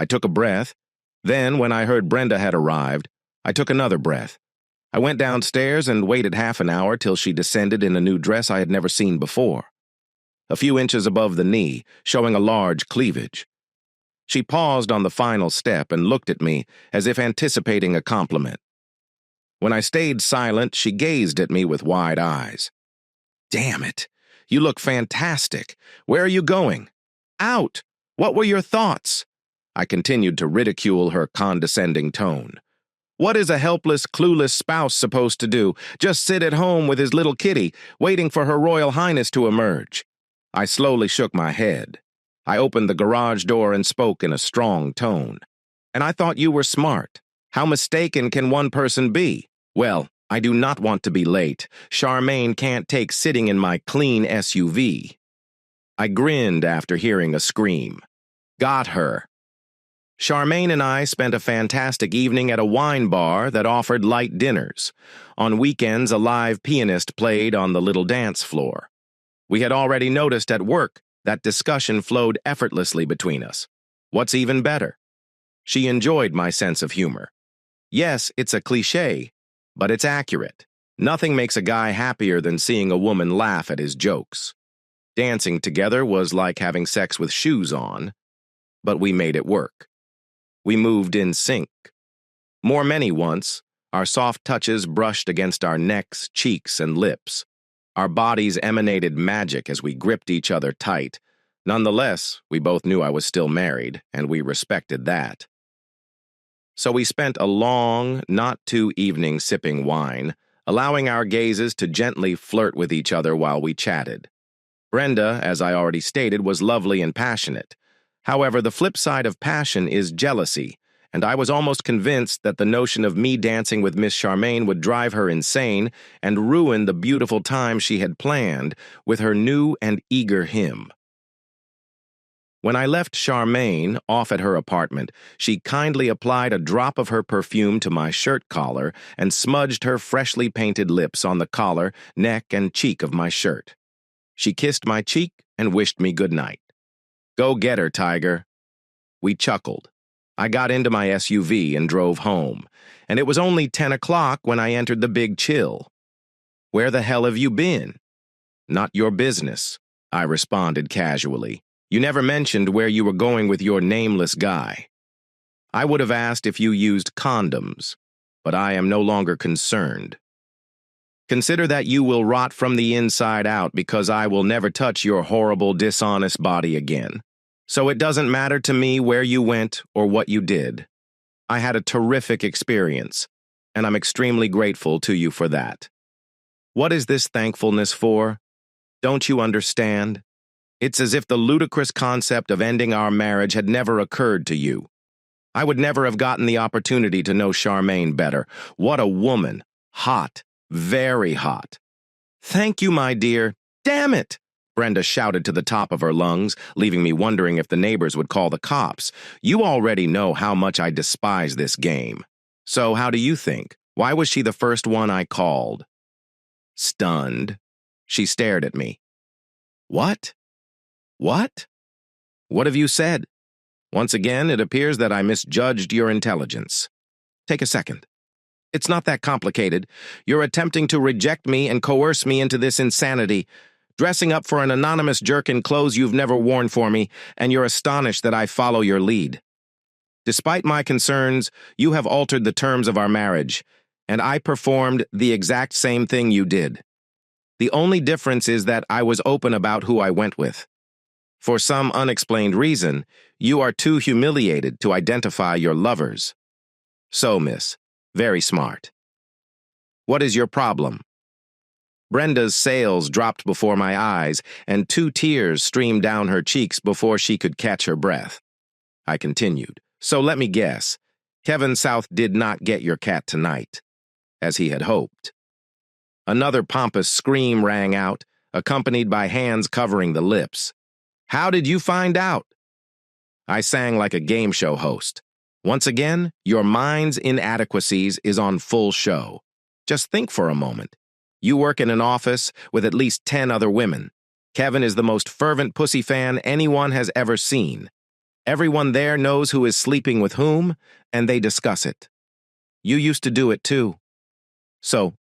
I took a breath. Then, when I heard Brenda had arrived, I took another breath. I went downstairs and waited half an hour till she descended in a new dress I had never seen before, a few inches above the knee, showing a large cleavage. She paused on the final step and looked at me as if anticipating a compliment. When I stayed silent, she gazed at me with wide eyes. "Damn it! You look fantastic. Where are you going?" "Out! What were your thoughts?" I continued to ridicule her condescending tone. "What is a helpless, clueless spouse supposed to do? Just sit at home with his little kitty, waiting for Her Royal Highness to emerge?" I slowly shook my head. I opened the garage door and spoke in a strong tone. "And I thought you were smart. How mistaken can one person be? Well, I do not want to be late. Charmaine can't take sitting in my clean SUV." I grinned after hearing a scream. Got her. Charmaine and I spent a fantastic evening at a wine bar that offered light dinners. On weekends, a live pianist played on the little dance floor. We had already noticed at work that discussion flowed effortlessly between us. What's even better? She enjoyed my sense of humor. Yes, it's a cliché, but it's accurate. Nothing makes a guy happier than seeing a woman laugh at his jokes. Dancing together was like having sex with shoes on, but we made it work. We moved in sync. More many once, our soft touches brushed against our necks, cheeks, and lips. Our bodies emanated magic as we gripped each other tight. Nonetheless, we both knew I was still married, and we respected that. So we spent a long, not too evening sipping wine, allowing our gazes to gently flirt with each other while we chatted. Brenda, as I already stated, was lovely and passionate. However, the flip side of passion is jealousy, and I was almost convinced that the notion of me dancing with Miss Charmaine would drive her insane and ruin the beautiful time she had planned with her new and eager him. When I left Charmaine off at her apartment, she kindly applied a drop of her perfume to my shirt collar and smudged her freshly painted lips on the collar, neck, and cheek of my shirt. She kissed my cheek and wished me good night. "Go get her, Tiger." We chuckled. I got into my SUV and drove home, and it was only 10 o'clock when I entered the Big Chill. "Where the hell have you been?" "Not your business," I responded casually. "You never mentioned where you were going with your nameless guy." I would have asked if you used condoms, but I am no longer concerned. Consider that you will rot from the inside out because I will never touch your horrible, dishonest body again. So it doesn't matter to me where you went or what you did. I had a terrific experience, and I'm extremely grateful to you for that. What is this thankfulness for? Don't you understand? It's as if the ludicrous concept of ending our marriage had never occurred to you. I would never have gotten the opportunity to know Charmaine better. What a woman. Hot. Very hot. "Thank you, my dear." "Damn it!" Brenda shouted to the top of her lungs, leaving me wondering if the neighbors would call the cops. "You already know how much I despise this game. So how do you think? Why was she the first one I called?" Stunned, she stared at me. "What? What? What have you said?" Once again, it appears that I misjudged your intelligence. Take a second. It's not that complicated. You're attempting to reject me and coerce me into this insanity, dressing up for an anonymous jerk in clothes you've never worn for me, and you're astonished that I follow your lead. Despite my concerns, you have altered the terms of our marriage, and I performed the exact same thing you did. The only difference is that I was open about who I went with. For some unexplained reason, you are too humiliated to identify your lovers. So, miss, very smart. What is your problem? Brenda's sails dropped before my eyes, and 2 tears streamed down her cheeks before she could catch her breath. I continued. So let me guess. Kevin South did not get your cat tonight, as he had hoped. Another pompous scream rang out, accompanied by hands covering the lips. "How did you find out?" I sang like a game show host. Once again, your mind's inadequacies is on full show. Just think for a moment. You work in an office with at least 10 other women. Kevin is the most fervent pussy fan anyone has ever seen. Everyone there knows who is sleeping with whom, and they discuss it. You used to do it too. So,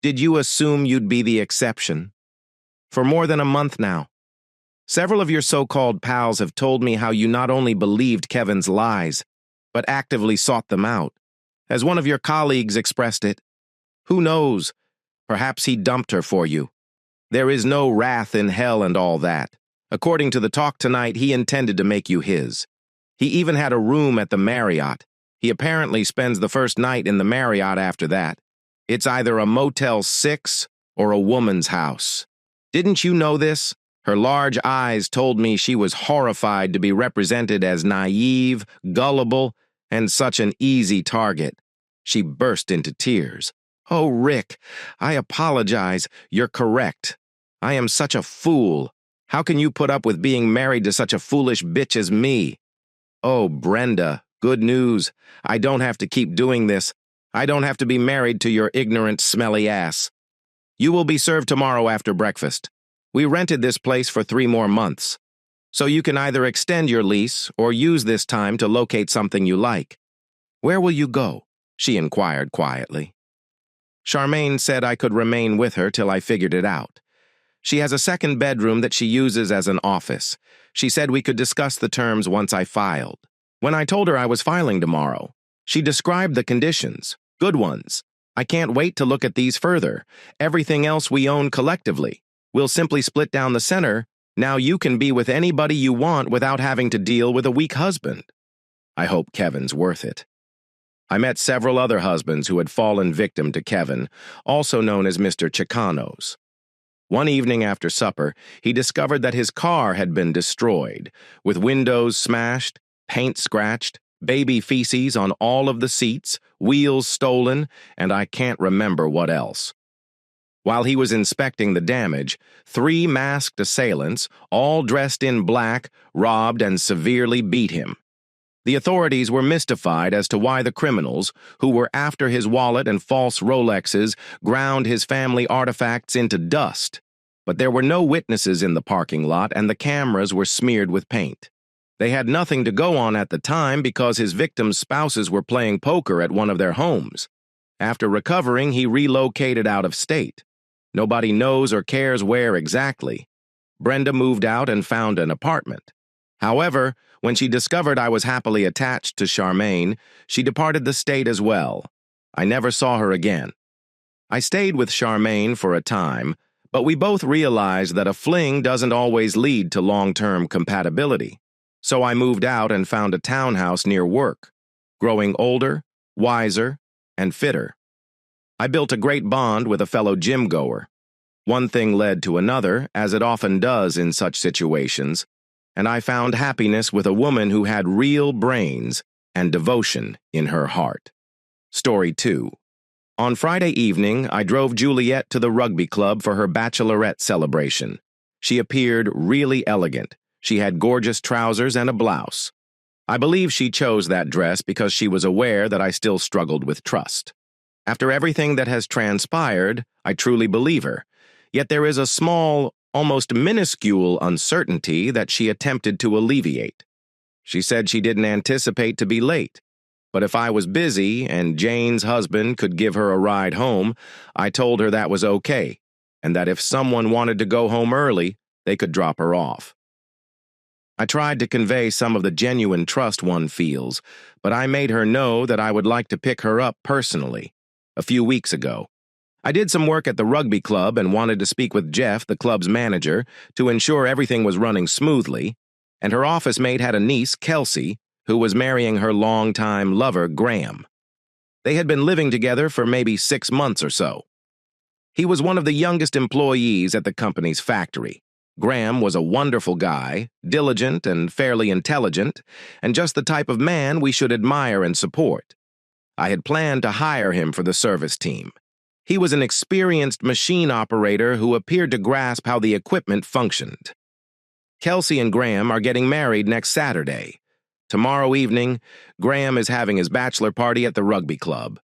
did you assume you'd be the exception? For more than a month now, several of your so-called pals have told me how you not only believed Kevin's lies, but actively sought them out. As one of your colleagues expressed it, who knows, perhaps he dumped her for you. There is no wrath in hell and all that. According to the talk tonight, he intended to make you his. He even had a room at the Marriott. He apparently spends the first night in the Marriott after that. It's either a Motel 6 or a woman's house. Didn't you know this? Her large eyes told me she was horrified to be represented as naive, gullible, and such an easy target. She burst into tears. Oh, Rick, I apologize. You're correct. I am such a fool. How can you put up with being married to such a foolish bitch as me? Oh, Brenda, good news. I don't have to keep doing this. I don't have to be married to your ignorant, smelly ass. You will be served tomorrow after breakfast. We rented this place for 3 more months. So you can either extend your lease or use this time to locate something you like. Where will you go? She inquired quietly. Charmaine said I could remain with her till I figured it out. She has a second bedroom that she uses as an office. She said we could discuss the terms once I filed. When I told her I was filing tomorrow, she described the conditions, good ones. I can't wait to look at these further. Everything else we own collectively. We'll simply split down the center. Now you can be with anybody you want without having to deal with a weak husband. I hope Kevin's worth it. I met several other husbands who had fallen victim to Kevin, also known as Mr. Chicanos. One evening after supper, he discovered that his car had been destroyed, with windows smashed, paint scratched, baby feces on all of the seats, wheels stolen, and I can't remember what else. While he was inspecting the damage, 3 masked assailants, all dressed in black, robbed and severely beat him. The authorities were mystified as to why the criminals, who were after his wallet and false Rolexes, ground his family artifacts into dust. But there were no witnesses in the parking lot and the cameras were smeared with paint. They had nothing to go on at the time because his victims' spouses were playing poker at one of their homes. After recovering, he relocated out of state. Nobody knows or cares where exactly. Brenda moved out and found an apartment. However, when she discovered I was happily attached to Charmaine, she departed the state as well. I never saw her again. I stayed with Charmaine for a time, but we both realized that a fling doesn't always lead to long-term compatibility. So I moved out and found a townhouse near work, growing older, wiser, and fitter. I built a great bond with a fellow gym-goer. One thing led to another, as it often does in such situations, and I found happiness with a woman who had real brains and devotion in her heart. Story 2. On Friday evening, I drove Juliet to the rugby club for her bachelorette celebration. She appeared really elegant. She had gorgeous trousers and a blouse. I believe she chose that dress because she was aware that I still struggled with trust. After everything that has transpired, I truly believe her. Yet there is a small, almost minuscule uncertainty that she attempted to alleviate. She said she didn't anticipate to be late, but if I was busy and Jane's husband could give her a ride home, I told her that was okay, and that if someone wanted to go home early, they could drop her off. I tried to convey some of the genuine trust one feels, but I made her know that I would like to pick her up personally. A few weeks ago, I did some work at the rugby club and wanted to speak with Jeff, the club's manager, to ensure everything was running smoothly, and her office mate had a niece, Kelsey, who was marrying her longtime lover, Graham. They had been living together for maybe 6 months or so. He was one of the youngest employees at the company's factory. Graham was a wonderful guy, diligent and fairly intelligent, and just the type of man we should admire and support. I had planned to hire him for the service team. He was an experienced machine operator who appeared to grasp how the equipment functioned. Kelsey and Graham are getting married next Saturday. Tomorrow evening, Graham is having his bachelor party at the rugby club.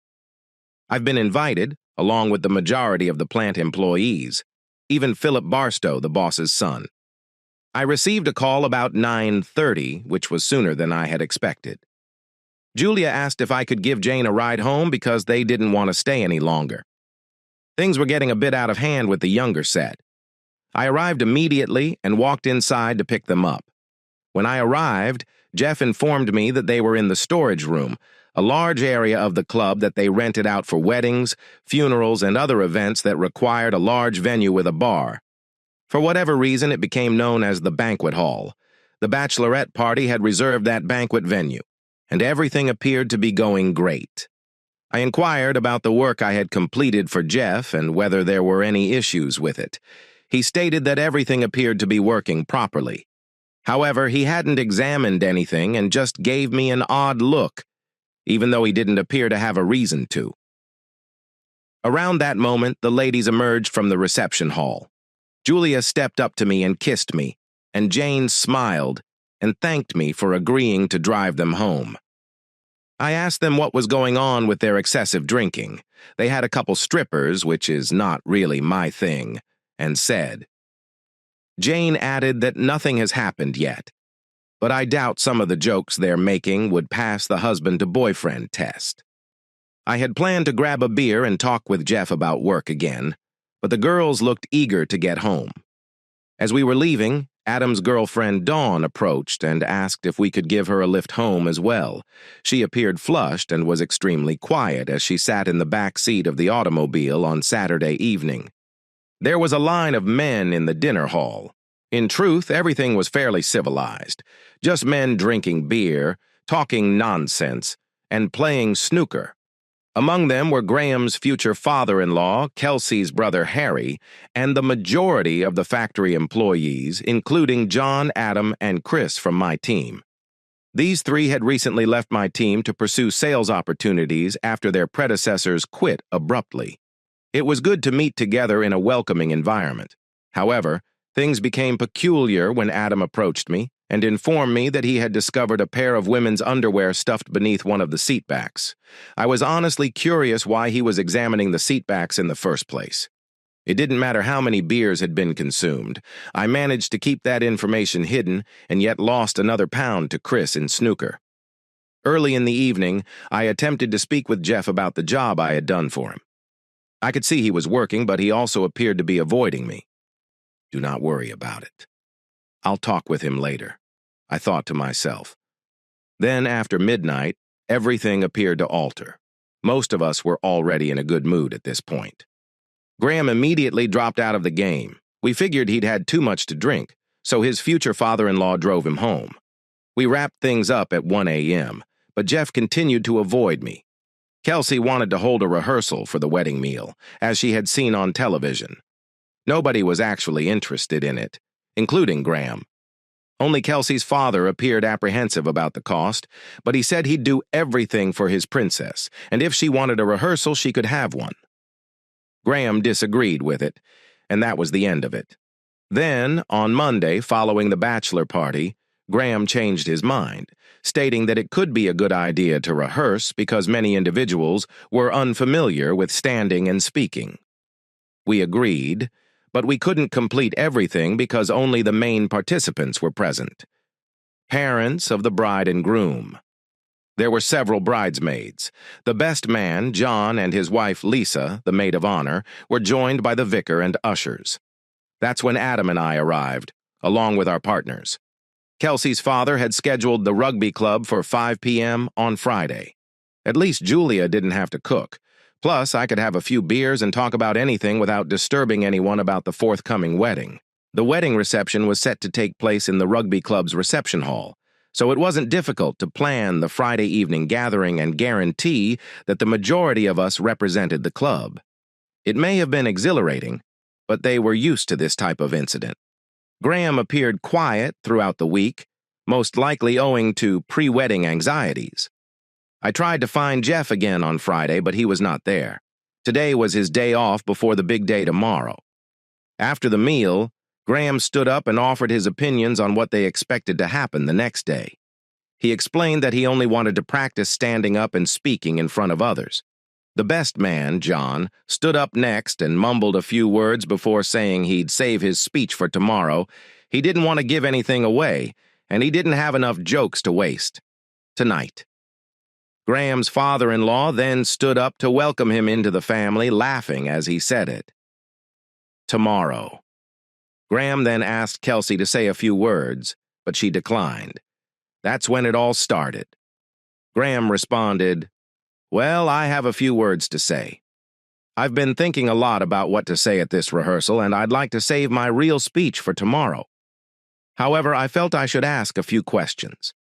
I've been invited, along with the majority of the plant employees, even Philip Barstow, the boss's son. I received a call about 9:30, which was sooner than I had expected. Julia asked if I could give Jane a ride home because they didn't want to stay any longer. Things were getting a bit out of hand with the younger set. I arrived immediately and walked inside to pick them up. When I arrived, Jeff informed me that they were in the storage room, a large area of the club that they rented out for weddings, funerals, and other events that required a large venue with a bar. For whatever reason, it became known as the banquet hall. The bachelorette party had reserved that banquet venue, and everything appeared to be going great. I inquired about the work I had completed for Jeff and whether there were any issues with it. He stated that everything appeared to be working properly. However, he hadn't examined anything and just gave me an odd look, even though he didn't appear to have a reason to. Around that moment, the ladies emerged from the reception hall. Julia stepped up to me and kissed me, and Jane smiled and thanked me for agreeing to drive them home. I asked them what was going on with their excessive drinking. They had a couple strippers, which is not really my thing, and said. Jane added that nothing has happened yet, but I doubt some of the jokes they're making would pass the husband-to-boyfriend test. I had planned to grab a beer and talk with Jeff about work again, but the girls looked eager to get home. As we were leaving, Adam's girlfriend Dawn approached and asked if we could give her a lift home as well. She appeared flushed and was extremely quiet as she sat in the back seat of the automobile on Saturday evening. There was a line of men in the dinner hall. In truth, everything was fairly civilized. Just men drinking beer, talking nonsense, and playing snooker. Among them were Graham's future father-in-law, Kelsey's brother Harry, and the majority of the factory employees, including John, Adam, and Chris from my team. These three had recently left my team to pursue sales opportunities after their predecessors quit abruptly. It was good to meet together in a welcoming environment. However, things became peculiar when Adam approached me and informed me that he had discovered a pair of women's underwear stuffed beneath one of the seatbacks. I was honestly curious why he was examining the seatbacks in the first place. It didn't matter how many beers had been consumed. I managed to keep that information hidden and yet lost another pound to Chris in snooker. Early in the evening, I attempted to speak with Jeff about the job I had done for him. I could see he was working, but he also appeared to be avoiding me. Do not worry about it. I'll talk with him later, I thought to myself. Then, after midnight, everything appeared to alter. Most of us were already in a good mood at this point. Graham immediately dropped out of the game. We figured he'd had too much to drink, so his future father-in-law drove him home. We wrapped things up at 1 a.m., but Jeff continued to avoid me. Kelsey wanted to hold a rehearsal for the wedding meal, as she had seen on television. Nobody was actually interested in it, including Graham. Only Kelsey's father appeared apprehensive about the cost, but he said he'd do everything for his princess, and if she wanted a rehearsal, she could have one. Graham disagreed with it, and that was the end of it. Then, on Monday, following the bachelor party, Graham changed his mind, stating that it could be a good idea to rehearse because many individuals were unfamiliar with standing and speaking. We agreed, but we couldn't complete everything because only the main participants were present. Parents of the bride and groom. There were several bridesmaids. The best man, John, and his wife, Lisa, the maid of honor, were joined by the vicar and ushers. That's when Adam and I arrived, along with our partners. Kelsey's father had scheduled the rugby club for 5 p.m. on Friday. At least Julia didn't have to cook. Plus, I could have a few beers and talk about anything without disturbing anyone about the forthcoming wedding. The wedding reception was set to take place in the rugby club's reception hall, so it wasn't difficult to plan the Friday evening gathering and guarantee that the majority of us represented the club. It may have been exhilarating, but they were used to this type of incident. Graham appeared quiet throughout the week, most likely owing to pre-wedding anxieties. I tried to find Jeff again on Friday, but he was not there. Today was his day off before the big day tomorrow. After the meal, Graham stood up and offered his opinions on what they expected to happen the next day. He explained that he only wanted to practice standing up and speaking in front of others. The best man, John, stood up next and mumbled a few words before saying he'd save his speech for tomorrow. He didn't want to give anything away, and he didn't have enough jokes to waste. Tonight. Graham's father-in-law then stood up to welcome him into the family, laughing as he said it. Tomorrow. Graham then asked Kelsey to say a few words, but she declined. That's when it all started. Graham responded, "Well, I have a few words to say. I've been thinking a lot about what to say at this rehearsal, and I'd like to save my real speech for tomorrow. However, I felt I should ask a few questions."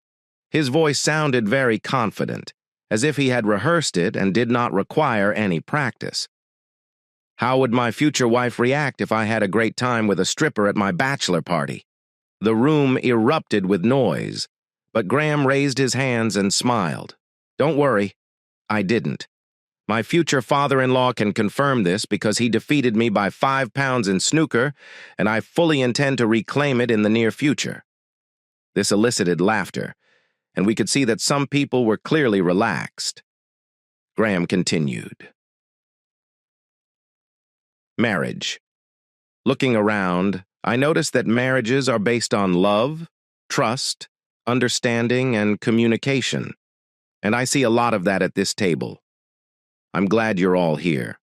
His voice sounded very confident, as if he had rehearsed it and did not require any practice. How would my future wife react if I had a great time with a stripper at my bachelor party? The room erupted with noise, but Graham raised his hands and smiled. Don't worry, I didn't. My future father-in-law can confirm this because he defeated me by 5 pounds in snooker, and I fully intend to reclaim it in the near future. This elicited laughter, and we could see that some people were clearly relaxed. Graham continued. Marriage. Looking around, I noticed that marriages are based on love, trust, understanding, and communication, and I see a lot of that at this table. I'm glad you're all here.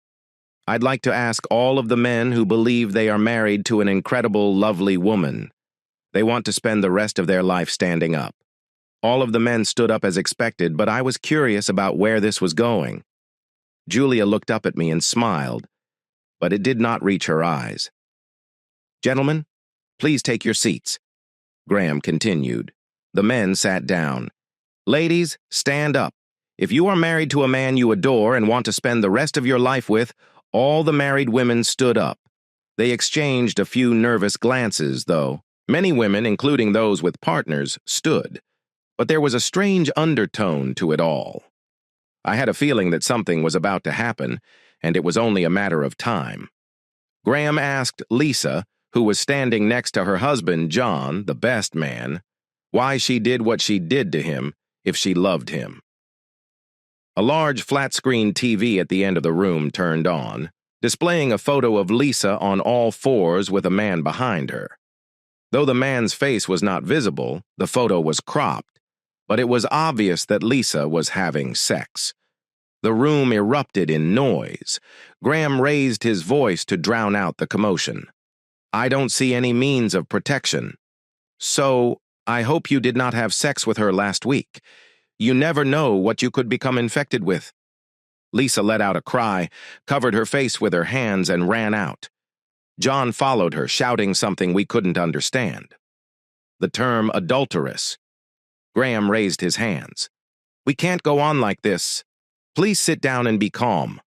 I'd like to ask all of the men who believe they are married to an incredible, lovely woman. They want to spend the rest of their life standing up. All of the men stood up as expected, but I was curious about where this was going. Julia looked up at me and smiled, but it did not reach her eyes. Gentlemen, please take your seats. Graham continued. The men sat down. Ladies, stand up. If you are married to a man you adore and want to spend the rest of your life with, all the married women stood up. They exchanged a few nervous glances, though. Many women, including those with partners, stood. But there was a strange undertone to it all. I had a feeling that something was about to happen, and it was only a matter of time. Graham asked Lisa, who was standing next to her husband, John, the best man, why she did what she did to him if she loved him. A large flat-screen TV at the end of the room turned on, displaying a photo of Lisa on all fours with a man behind her. Though the man's face was not visible, the photo was cropped, but it was obvious that Lisa was having sex. The room erupted in noise. Graham raised his voice to drown out the commotion. I don't see any means of protection. So, I hope you did not have sex with her last week. You never know what you could become infected with. Lisa let out a cry, covered her face with her hands, and ran out. John followed her, shouting something we couldn't understand. The term adulteress. Graham raised his hands. We can't go on like this. Please sit down and be calm.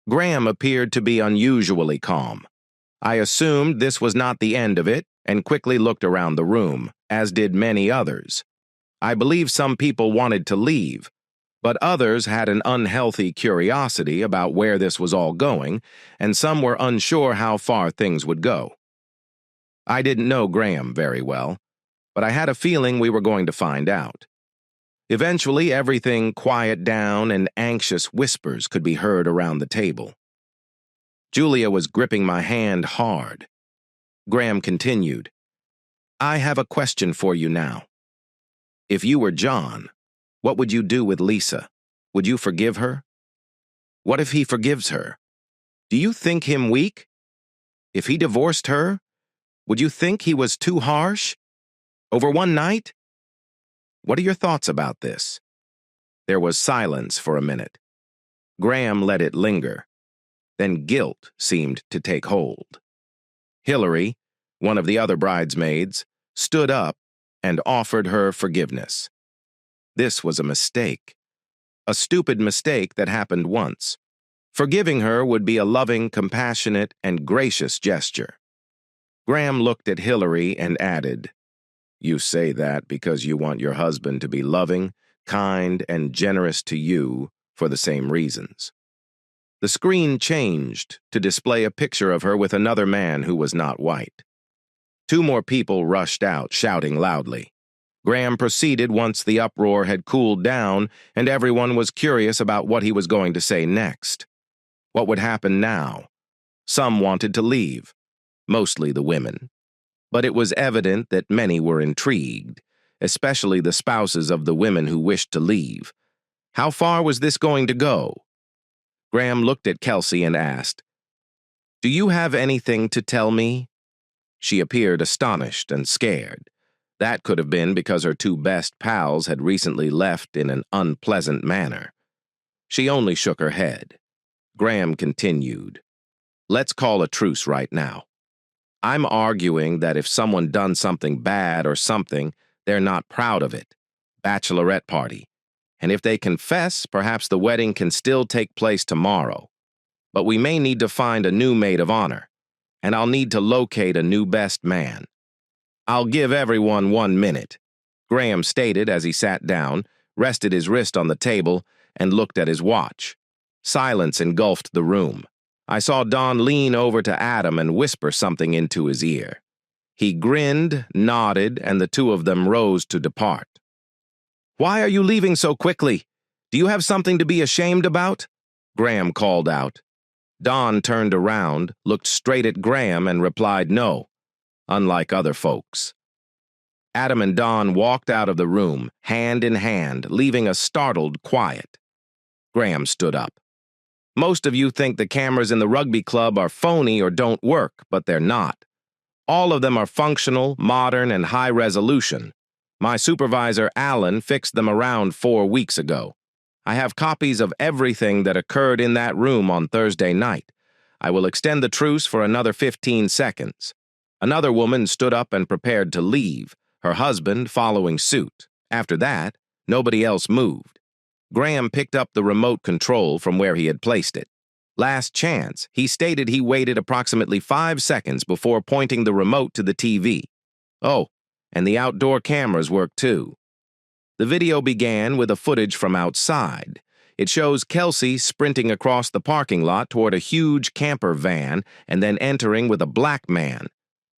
Graham appeared to be unusually calm. I assumed this was not the end of it and quickly looked around the room, as did many others. I believe some people wanted to leave, but others had an unhealthy curiosity about where this was all going, and some were unsure how far things would go. I didn't know Graham very well, but I had a feeling we were going to find out. Eventually, everything quieted down and anxious whispers could be heard around the table. Julia was gripping my hand hard. Graham continued, I have a question for you now. If you were John, what would you do with Lisa? Would you forgive her? What if he forgives her? Do you think him weak? If he divorced her, would you think he was too harsh? Over one night? What are your thoughts about this? There was silence for a minute. Graham let it linger. Then guilt seemed to take hold. Hillary, one of the other bridesmaids, stood up and offered her forgiveness. This was a mistake. A stupid mistake that happened once. Forgiving her would be a loving, compassionate, and gracious gesture. Graham looked at Hillary and added, You say that because you want your husband to be loving, kind, and generous to you for the same reasons. The screen changed to display a picture of her with another man who was not white. 2 more people rushed out, shouting loudly. Graham proceeded once the uproar had cooled down and everyone was curious about what he was going to say next. What would happen now? Some wanted to leave, mostly the women. But it was evident that many were intrigued, especially the spouses of the women who wished to leave. How far was this going to go? Graham looked at Kelsey and asked, "Do you have anything to tell me?" She appeared astonished and scared. That could have been because her two best pals had recently left in an unpleasant manner. She only shook her head. Graham continued, "Let's call a truce right now. I'm arguing that if someone done something bad or something, they're not proud of it. Bachelorette party. And if they confess, perhaps the wedding can still take place tomorrow. But we may need to find a new maid of honor, and I'll need to locate a new best man. I'll give everyone 1 minute," Graham stated as he sat down, rested his wrist on the table, and looked at his watch. Silence engulfed the room. I saw Don lean over to Adam and whisper something into his ear. He grinned, nodded, and the two of them rose to depart. "Why are you leaving so quickly? Do you have something to be ashamed about?" Graham called out. Don turned around, looked straight at Graham, and replied no, unlike other folks. Adam and Don walked out of the room, hand in hand, leaving a startled quiet. Graham stood up. "Most of you think the cameras in the rugby club are phony or don't work, but they're not. All of them are functional, modern, and high resolution. My supervisor, Alan, fixed them around 4 weeks ago. I have copies of everything that occurred in that room on Thursday night. I will extend the truce for another 15 seconds. Another woman stood up and prepared to leave, her husband following suit. After that, nobody else moved. Graham picked up the remote control from where he had placed it. Last chance, he stated he waited approximately 5 seconds before pointing the remote to the TV. Oh, and the outdoor cameras work too. The video began with a footage from outside. It shows Kelsey sprinting across the parking lot toward a huge camper van and then entering with a black man.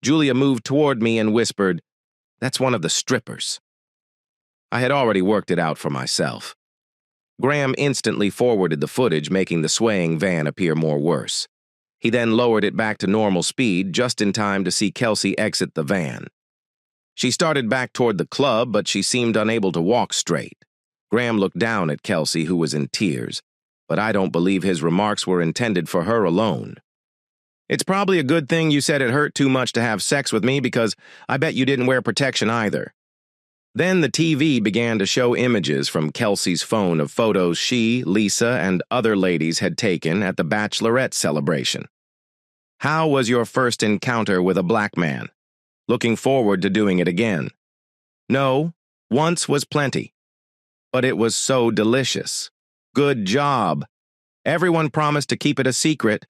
Julia moved toward me and whispered, "That's one of the strippers." I had already worked it out for myself. Graham instantly forwarded the footage, making the swaying van appear more worse. He then lowered it back to normal speed just in time to see Kelsey exit the van. She started back toward the club, but she seemed unable to walk straight. Graham looked down at Kelsey, who was in tears, but I don't believe his remarks were intended for her alone. "It's probably a good thing you said it hurt too much to have sex with me, because I bet you didn't wear protection either." Then the TV began to show images from Kelsey's phone of photos she, Lisa, and other ladies had taken at the bachelorette celebration. "How was your first encounter with a black man? Looking forward to doing it again?" "No, once was plenty. But it was so delicious. Good job. Everyone promised to keep it a secret,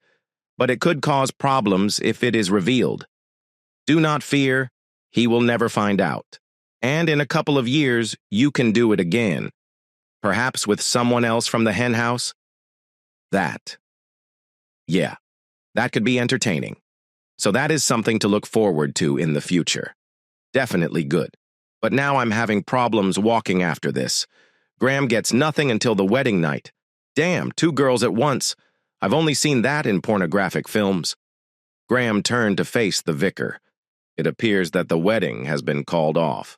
but it could cause problems if it is revealed. Do not fear, he will never find out. And in a couple of years, you can do it again. Perhaps with someone else from the hen house." That. Yeah, that could be entertaining. So that is something to look forward to in the future. Definitely good. But now I'm having problems walking after this. Graham gets nothing until the wedding night. Damn, 2 girls at once. I've only seen that in pornographic films. Graham turned to face the vicar. It appears that the wedding has been called off.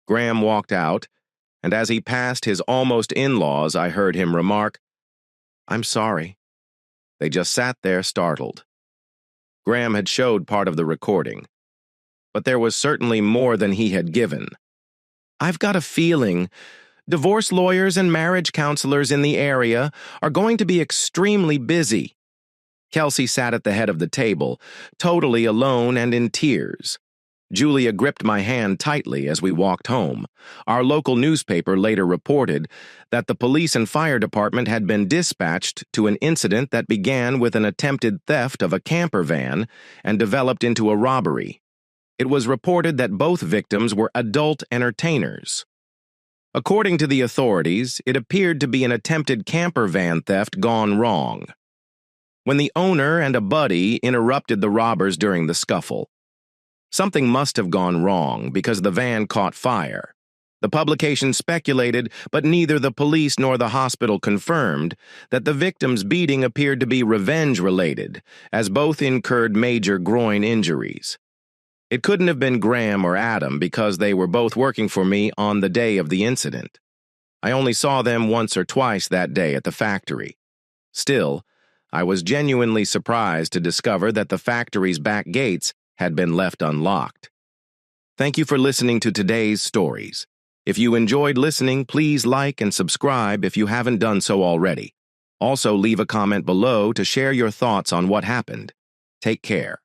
Graham walked out, and as he passed his almost in-laws, I heard him remark, "I'm sorry." They just sat there startled. Graham had showed part of the recording, but there was certainly more than he had given. "I've got a feeling divorce lawyers and marriage counselors in the area are going to be extremely busy." Kelsey sat at the head of the table, totally alone and in tears. Julia gripped my hand tightly as we walked home. Our local newspaper later reported that the police and fire department had been dispatched to an incident that began with an attempted theft of a camper van and developed into a robbery. It was reported that both victims were adult entertainers. According to the authorities, it appeared to be an attempted camper van theft gone wrong, when the owner and a buddy interrupted the robbers during the scuffle. Something must have gone wrong because the van caught fire. The publication speculated, but neither the police nor the hospital confirmed, that the victim's beating appeared to be revenge-related, as both incurred major groin injuries. It couldn't have been Graham or Adam because they were both working for me on the day of the incident. I only saw them once or twice that day at the factory. Still, I was genuinely surprised to discover that the factory's back gates had been left unlocked. Thank you for listening to today's stories. If you enjoyed listening, please like and subscribe if you haven't done so already. Also, leave a comment below to share your thoughts on what happened. Take care.